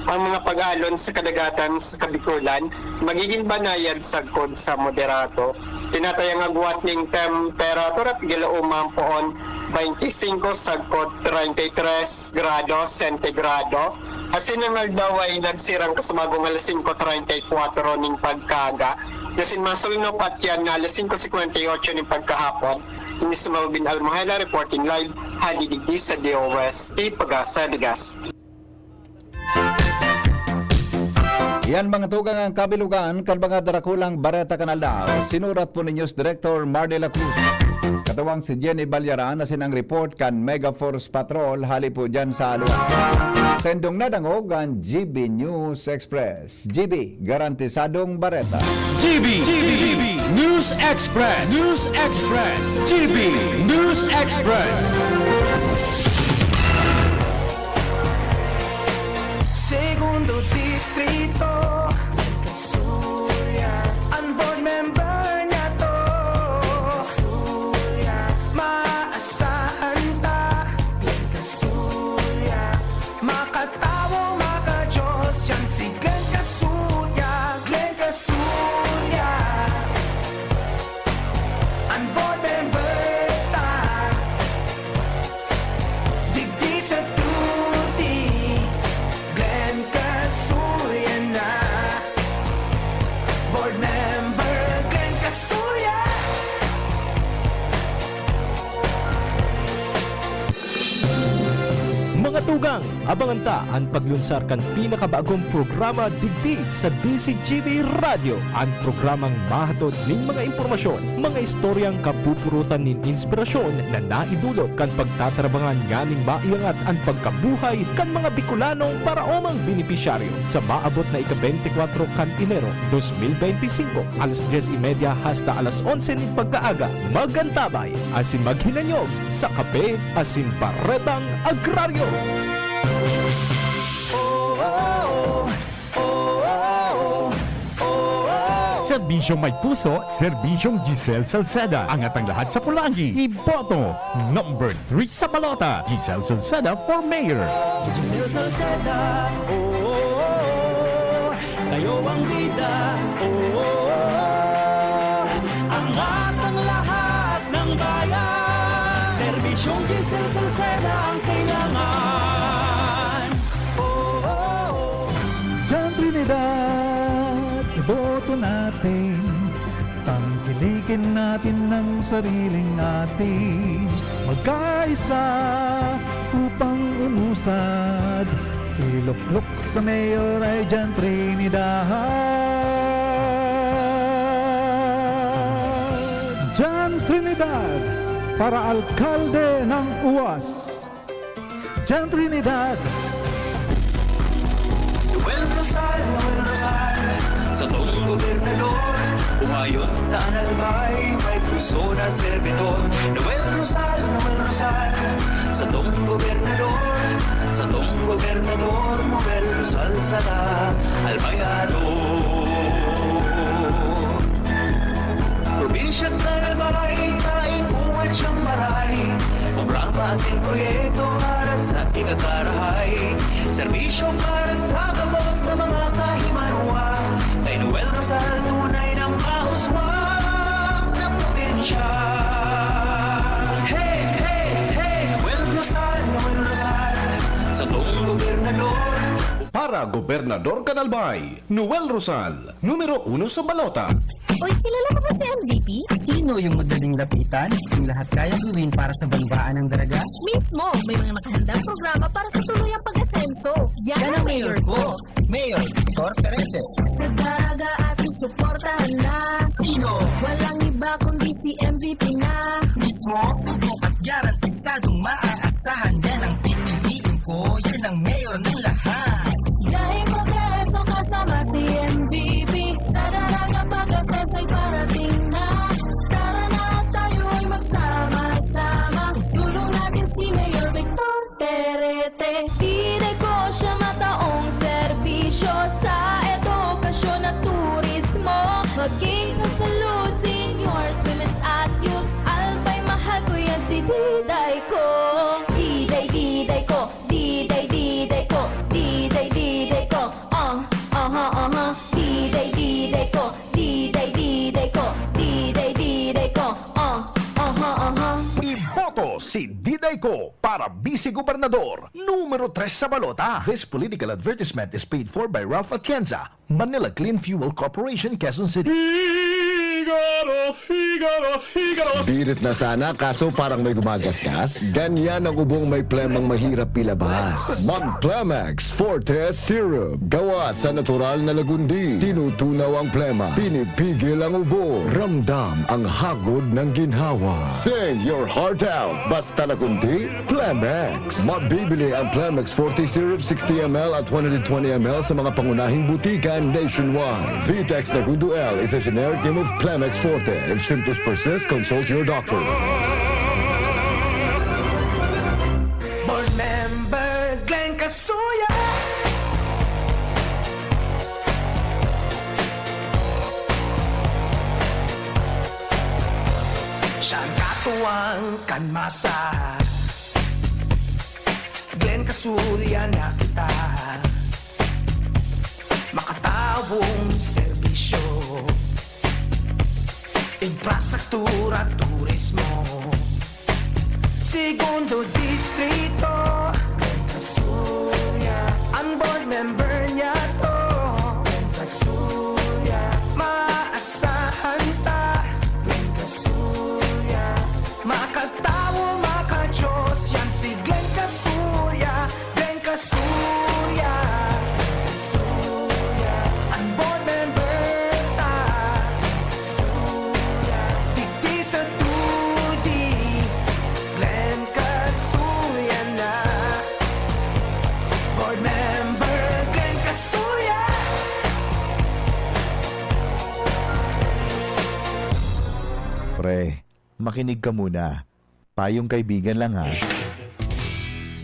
Ang mga pag-alon sa kadagatan sa Kabikulan magiging banayad sa kod sa moderato. Tinatayang agwat ng temperatura pigalaumang poon 25 sa kod 33 grado sentigrado. Asin ang aldaw ay nagsirang kasamagong alas 5:34 ning pagkaga. Yasin masulno patyan na alas 5:58 ning pagkahapon. Ini si Melvin Almoela reporting live halidigdi sa DOST Pag-asa Ligas. Yan mga tugang ang kabilugan kan mga darakulang bareta kanaldaw. Sinurat po ni News Director Mar de la Cruz. Katawang si Jenny Balyaran na sinang report kan Mega Force Patrol hali po dyan sa Alua. Sendong nadangog ang GB News Express. GB, garantisadong bareta. GB News Express. News Express. GB News Express. Segundo distrito, Kasulya, ang board member niya to, Kasulya, maasahan ta, Glenn Kasulya, makatawo, maka-Diyos, yan si Glenn Kasulya, Glenn Kasulya, ang board member ta, digdi sa truty, Glenn Kasulya na board member Glenn Kasulya. Mga tugang, abangan ta ang paglunsar kan pinakabagong programa digdi sa DCGB Radio. Ang programang mahatod ning mga impormasyon, mga istoryang kapupurutan nin inspirasyon na naidulot kan pagtatrabangan nganing maiangat ang pagkabuhay kan mga Bicolanong para omang benepisyaryo sa maabot na ika-24 kan Enero 2025 alas 10:30 hasta alas 11 ning pagkaaga. Magantabay asin maghinanyog sa kape asin baretang agraryo. Serbisyong may puso, Serbisyong Giselle Salceda. Angat ang lahat sa Pulangi. Iboto. Number 3 sa balota. Giselle Salceda for Mayor. Giselle Salceda, kayo ang bida, angat ang lahat ng bayan. Serbisyong Giselle Salceda ang kailangan. Diyan Trinidad, iboto natin. Tangkilikin natin ng sariling natin. Magkaisa upang umusad. Iluklok sa mayor ay Diyan Trinidad. Jan Trinidad para alkalde ng UAS. Jan Trinidad. Noel Rosal, sa tong gobernador, umayon na albay, may puso na servidor. Noel Rosal, sa tong gobernador, Noel Rosal sa albayado. Probinsya ng albay, kain buwan siyang maray, programa asin proyekto para sa ikakarahay, serbisyo para sa kabos na mga kahimanwa. Kay Noel Rosal, tunay ng kahuswang na probinsya. Hey, hey, hey, Noel Rosal, sa tong gobernador. Para Gobernador Canalbay, Noel Rosal, numero 1 sa balota. Uy, kilala ko ba si MVP? Sino yung madaling lapitan? Yung lahat kaya gawin para sa banwaan ng daraga? Mismo, may mga nakahandang programa para sa tuluyang pag-asenso. Yan ang mayor ko. Mayor Victor Perete. Sa daraga ating suportahan na. Sino? Walang iba kundi si MVP na. Mismo, subok at garantisadong maaasahan. Yan ang pipiliin ko, yan ang mayor ng lahat. Dahil progreso kasama si MVP. Sa daraga pag-asenso'y parating na. Tara na tayo'y magsama-sama. Sulong natin si Mayor Victor Perete. Tinay ko siya mataong serbisyo sa edukasyon at turismo. Maging sa salud, seniors, women's at youth. Albay, mahal ko yan si Diday ko. Diday, Diday ko. Diday, Diday ko. Diday, Diday ko. Diday, Diday ko. Diday, Diday ko. Diday, Diday ko. Iboto si Diday Ko para Vice Gobernador, numero 3 sa balota. This political advertisement is paid for by Ralph Atienza, Manila Clean Fuel Corporation, Quezon City. Birit na sana, kaso parang may gumagasgas. Ganyan ang ubong may plemang mahirap ilabas. Mag-Plemex Forte Syrup. Gawa sa natural na lagundi. Tinutunaw ang plema. Pinipigil ang ubo. Ramdam ang hagod ng ginhawa. Sing your heart out. Basta lagundi, Plemex. Mabibili ang Plemex Forte Syrup 60ml at 120ml sa mga pangunahing butikan nationwide. Vitex Nagundo L is a generic name of Plemex Forte. If symptoms persist, consult your doctor. Board member Glenn Casuya. Siyang katuwang kanmasa. Glenn Casuya na kita. Makatawong serbisyo, infrastruktura, turismo. Segundo distrito, Kasuya. Ang board member niya to, Kasuya. Maasahan ta, Kasuya. Makatawo, makajos, yan si Glenn Casuya. Glenn Casuya. Kasuya. Ang board member ta, Titi sa tudi, Glenn Casuya na. Board member Glenn Casuya. Pre, makinig ka muna. Payong kaibigan lang ha.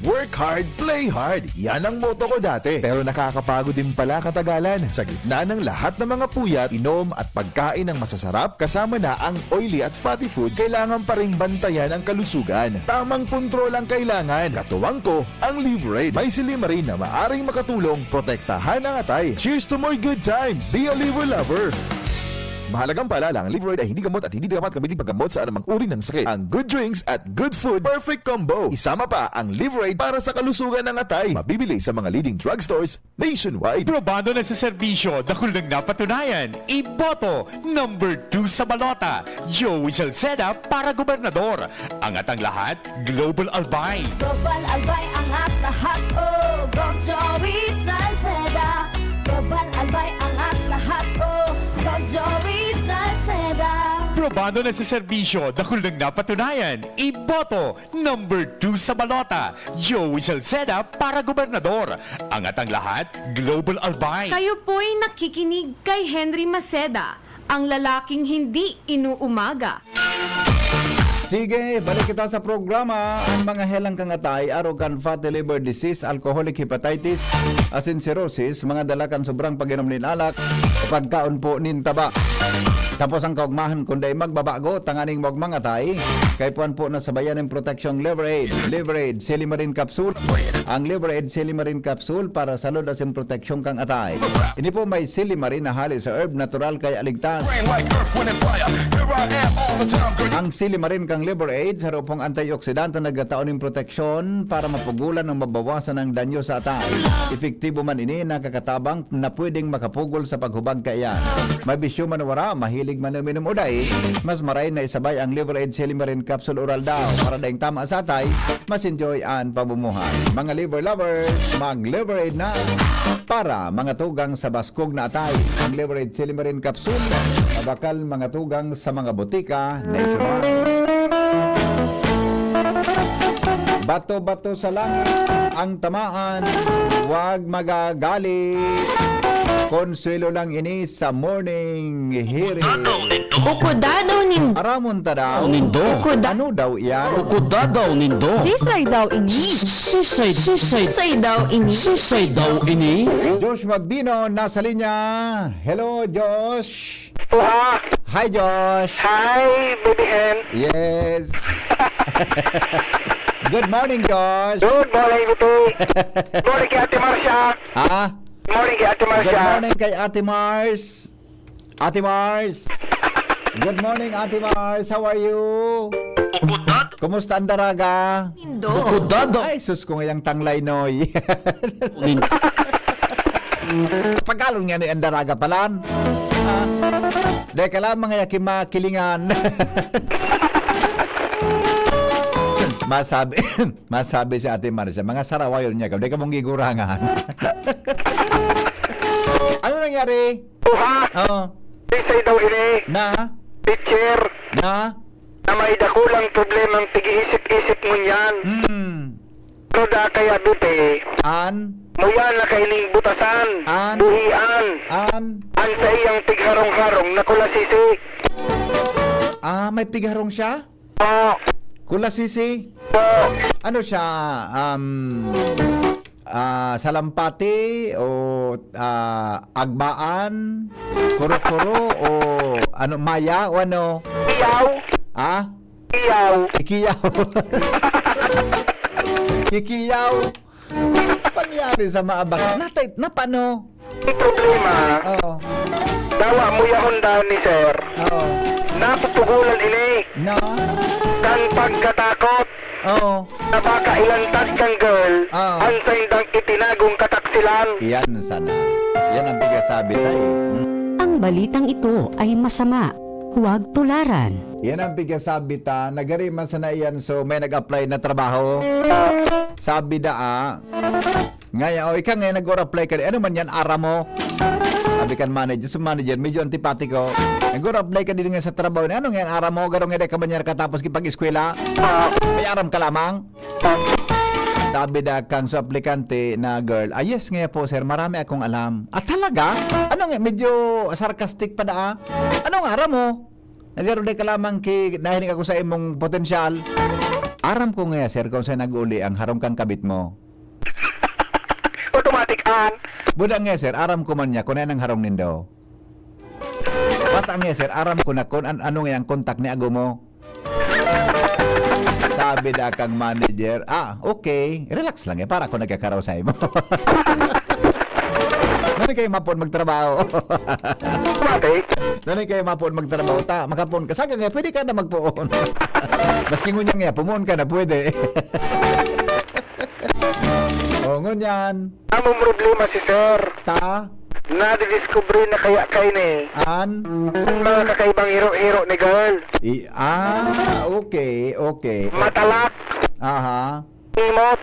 Work hard, play hard. Yan ang motto ko dati. Pero nakakapagod din pala katagalan. Sa gitna ng lahat ng mga puyat, inom at pagkain ng masasarap, kasama na ang oily at fatty foods, kailangan pa ring bantayan ang kalusugan. Tamang kontrol ang kailangan. Katuwang ko, ang Liverade. May silimarin na maaring makatulong, protektahan ang atay. Cheers to more good times. Be a liver lover. Mahalagang paalala, ang Liverade ay hindi gamot at hindi dapat gamitin paggamot sa anumang uri ng sakit. Ang good drinks at good food, perfect combo. Isama pa ang Liverade para sa kalusugan ng atay. Mabibili sa mga leading drugstores nationwide. Probado na sa serbisyo, dahil nang napatunayan. Iboto, number 2 sa balota. Joey Salceda para gobernador. Angat ang lahat, Global Albay. Global Albay, angat lahat. Oh, go Joey Salceda. Global Albay, angat lahat. Oh, go Joey Salceda. Probando na sa serbisyo, dakul nang napatunayan. Iboto, number 2 sa balota, Joey Salceda para gobernador. Angat ang lahat, Global Albay. Kayo po'y nakikinig kay Henry Maceda, ang lalaking hindi inuumaga. Sige, balik kita sa programa. Ang mga helang kangatay, arrogant fatty liver disease, alcoholic hepatitis, asin cirrhosis, mga dalakan sobrang pag-inom nin alak, pagkaon po nin taba. Tapos ang kaugmahan kundi magbabago, tanganing magmangatay, kay puan po na sabayan ng protection Liver Aid Silimarin Capsule. Ang Liver Aid Silimarin Capsule para salud asin proteksyon kang atay. Ini po may silimarin na hali sa herb, natural kay aligtas. Ang silimarin kang Liver Aid sa pong antioxidant na nagataon ng proteksyon para mapugulan o mabawasan ang danyo sa atay. Epektibo man ini, nakakatabang na pwedeng makapugol sa paghubag kayan. May bisyo manawara, mahilig man uminom uday, mas maray na isabay ang Liver Aid Silimarin Capsule Oral daw para daing tama sa atay, mas enjoy ang pamumuhay. Mga liver lovers, mag-Liver Aid na para mga tugang sa baskog na atay. Ang Liver Aid Silimarin Capsule, mabakal mga tugang sa mga botika nationwide. Bato-bato sa langit ang tamaan, huwag magagalit. Konsuelo lang ini sa morning hearing. Ukudadaw nindo. Aramon ta daw. Nindo. Ano daw iyan? Ukudadaw nindo. Sisay daw ini. Sisay daw ini. Sisay daw ini. Josh Mabino nasa linya. Hello, Josh. Hi, Josh. Hi, baby hen. Yes. Good morning, Josh. Good morning, Buti. Good morning kay Ate Marcia. Ha? Good morning kay Ate Marcia. Good morning kay Ate Mars. Ate Mars. Good morning, Ate Mars. How are you? Kumusta ang daraga? Nindo. Ay, sus ko ngayang tanglay, noy. Pagkalon nga ni ang daraga palan. Dahil ka lang mga yakin makilingan. Masabi si Ate Marcia, mga sarawayon niya, hindi ka mong gigurangan. Ano nangyari? Oo. Sisay daw ini. Na? Teacher. Na? Na may dakulang problemang tigiisip-isip mo yan. Ano da kaya Buti? An? Muyan na kailing butasan. An? Buhian. An? An sa iyang tigharong-harong na kulasisi. May pigarong siya? Kulasisi? Ano siya? Salampati o agbaan? Kuro-kuro o ano, maya o ano? Iyaw. Iyaw. Ikiyaw. Ikiyaw. Pangyari sa maabak. Na paano? Ang problema. Dawa mo yahon daw ni sir. Napupugulan ini. Kan pagkatakot. Na baka ilantad kang girl. Ang saindang itinagong kataksilan. Yan sana. Yan ang bigasabi tayo. Ang balitang ito ay masama. Huwag tularan. Yan ang bigasabi ta. Nagariman sa na yan. So may nag-apply na trabaho. Sabi da ngayon, ikaw ngayon nag-apply ka. Ano man yan, ara mo? Sabi kan manager. So manager, medyo antipatiko. Nag-apply ka din nga sa trabaho. Ano ngayon, ara mo? Garong nga ka ba niya katapos kipag-eskwela? May aram ka lamang? Sabi da kang sa aplikante na girl, yes nga po sir, marami akong alam. Talaga? Ano nga, medyo sarcastic pa da. Ano nga, aram mo? Nagaroon ka lamang nahinig ako sa imong potensyal. Aram ko nga sir, kung saan nag-uli ang harong kang kabit mo. Automatic an. Buda nga sir, aram ko man niya kung ano ang harong nindo. Pata nga sir, aram ko na kung ano nga ang kontak ni ago mo. Sabi da kang manager, okay, relax lang para ako nagkakarawsay mo. Nani kayo mapon magtrabaho? Nani kayo mapon magtrabaho? Makapon ka. Saga nga, pwede ka na magpuon. Maski ngunyan nga, pumuon ka na, pwede. Ngunyan. Among problema si sir. Na-discovery na kaya kayo ni. Mga kakaibang hero-hero ni girl. Okay. Matalak. Aha. Imot.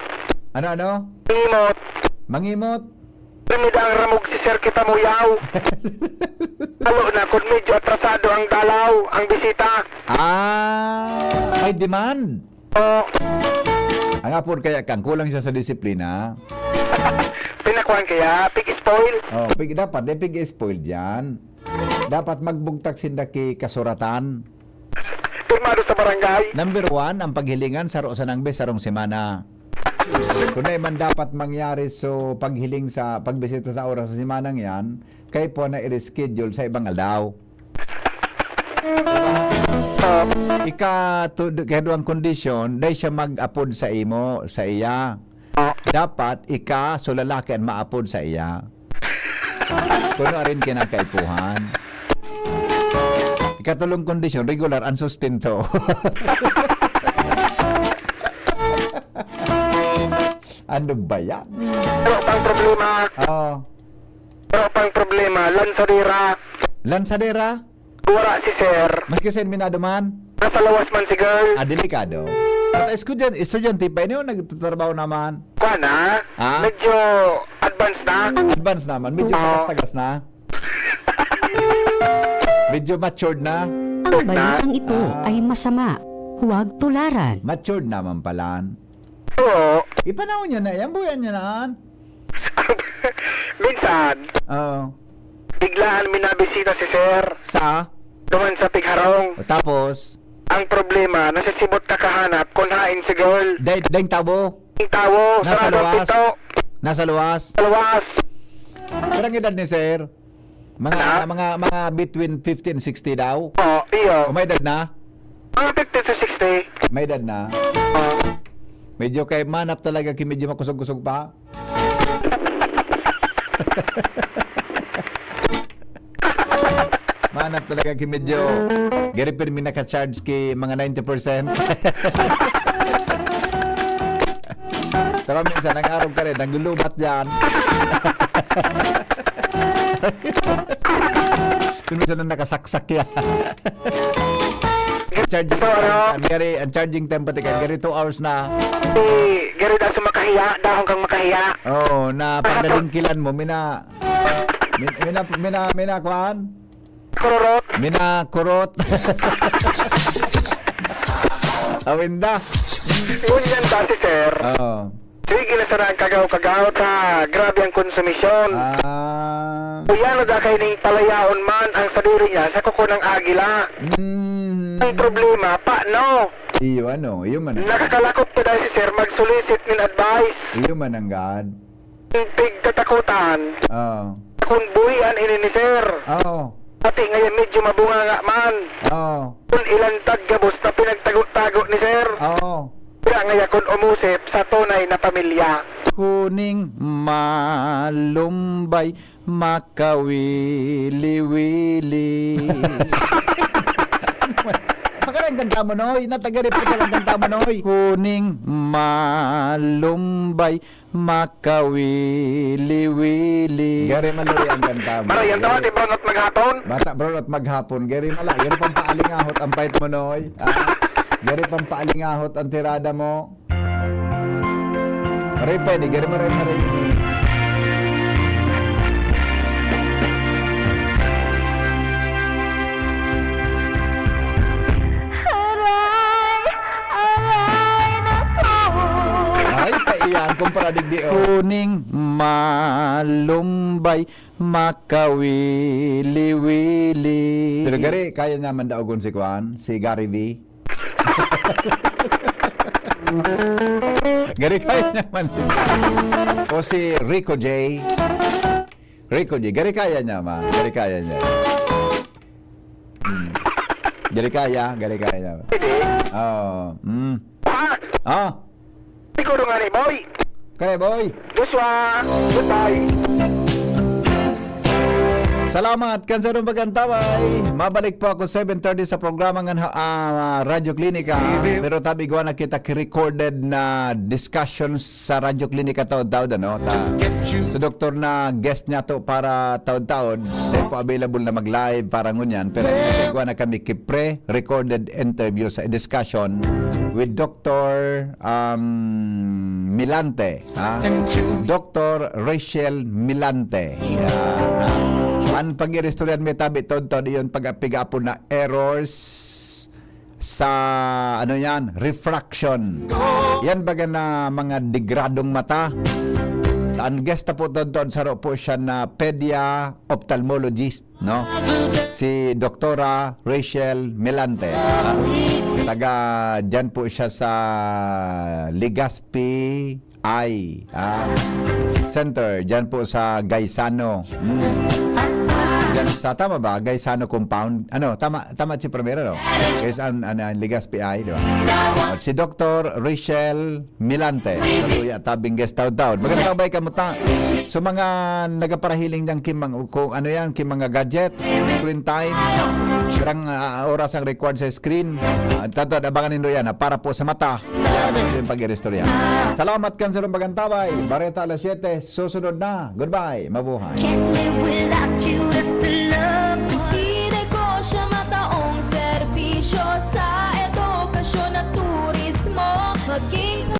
Ano? Imot. Mangimot. Trinidad ang ramog si Sir kita muyaw. Halo na, kung medyo atrasado ang dalaw, ang bisita. May demand. O, Ang apod kaya kang kulang siya sa disiplina. pinakuhan kaya, pig-spoil. Dapat spoil diyan. Dapat magbugtak sindaki kasuratan. Pirmado sa barangay. Number 1, ang paghilingan saro sa nangbe sarong semana. Kung man dapat mangyari so paghiling sa pagbisita sa oras sa semanang yan, kay po na i-reschedule sa ibang alaw. Ikaduang kondisyon, dahil siya mag-apod sa imo, sa iya. Dapat so lalaki ang maapod sa iya. Kuno rin kinakaipuhan. Ikatulong kondisyon, regular ang sustento. Ano ba yan? Pero pang problema, lansadera. Lansadera? Wala si Sir. Mas kasi minado man? Nasa lawas man si girl. Delikado. At estudyante pa yun, nagtatrabaho naman. Kuana, medyo advanced na. Advanced naman, medyo tagas-tagas na. Medyo matured na. Ang balitang ito ay masama. Huwag tularan. Matured naman pala. Oo. Ipanahon niya na, yan buyan niya na. Minsan, biglaan minabisita si Sir. Sa? Duman sa Pigharong. Tapos? Ang problema, nasisibot na kahanap kung hain si girl. Daing tabo? Daing tabo. Nasa luwas? Pito. Nasa luwas? Sa luwas. Parang edad ni Sir? Mga between 50 and 60 daw? Oo, iyo. May edad na? Mga 50 to 60. May edad na? Medyo kay manap talaga, medyo makusog-kusog pa. Manap talaga medyo gari pa rin naka-charge ki mga 90%. Pero minsan, ang araw ka rin, naglulubat dyan. Kung minsan na nakasaksak yan. Ang charging time pati ka, gari 2 hours na. Gari na sa makahiya, dahon kang makahiya. Oo, na pagdalingkilan mo, mina kuhan? Kurot. Mina kurot. Awinda. Ngunyan ba si Sir? Oo. Sige na sana ang kagaw-kagaw ta. Grabe ang konsumisyon. Kuyano da kay ning palayaon man ang sadiri niya sa kuko ng agila. Ang problema, paano? Iyo man. Nakakalakot pa dahil si Sir mag-solicit ng advice. Iyo man ang God. Pig katakutan. Oo. Kung buhian ini ni Sir. Oo. Pati ngayon medyo mabunga nga man. Oo. Kung ilang taggabos na pinagtago-tago ni Sir. Oo. Kaya ngayon kung umusip sa tunay na pamilya. Kuning malumbay, makawili-wili. Pakarang ganda mo, Noy. Natagari po talang ganda mo, Noy. Kuning malumbay, makawili-wili. Gari maluri ang ganda mo. Marayan daw, di Bronot maghapon? Bata, Bronot maghapon. Gari mala. Gari pang paalingahot ang pait mo, Noy. Gari pang paalingahot ang tirada mo. Maray pa ini. Gari maray ini. Ay, paiyan kumpara digdi o. Kuning malumbay, makawili-wili. Pero gari, kaya naman daogon si Kwan, si Gary V. Gari, kaya naman si o si Rico J. Rico J. Gari, kaya niya ma. Gari, kaya niya. Gari, kaya niya. Oo. Siguro nga ni Boy. Kaya, boy. Joshua, goodbye. Salamat, Kansarong Bagantaway. Mabalik po ako 7:30 sa programa ng Radyo Klinika. Pero tabi gawa na kita recorded na discussions sa Radyo Klinika taon-taon, ano? So doktor na guest niya to para taon-taon. Hindi po available na mag-live para ngunyan. Pero gawa na kami pre-recorded interview sa discussion with Dr. Milante. Dr. Rachel Milante. Ang pag-irestoryan may tabi taon-taon iyon pag-apiga po na errors sa ano yan, refraction. Yan baga na mga degradong mata. Ang guest na po taon-taon saro po siya na pedia ophthalmologist, no? Si Doktora Rachel Milante. Taga dyan po siya sa Legazpi Eye Center. Dyan po sa Gaisano. Diyan sa tama ba? Gaisano Compound. Ano, tama si Primera, no? Legazpi Eye, di ba? Si Dr. Rachel Milante. Saluya tabing guest taon-taon. Magandang bay kamuta. So mga nagaparahiling ng kung ano yan, mga gadget, screen time, sarang oras ang record sa screen. Tato, abangan nindo yan, para po sa mata. Yung pag-irestorya. Salamat, Kansarong Bagantaway. Bareta alas 7. Susunod na. Goodbye. Mabuhay.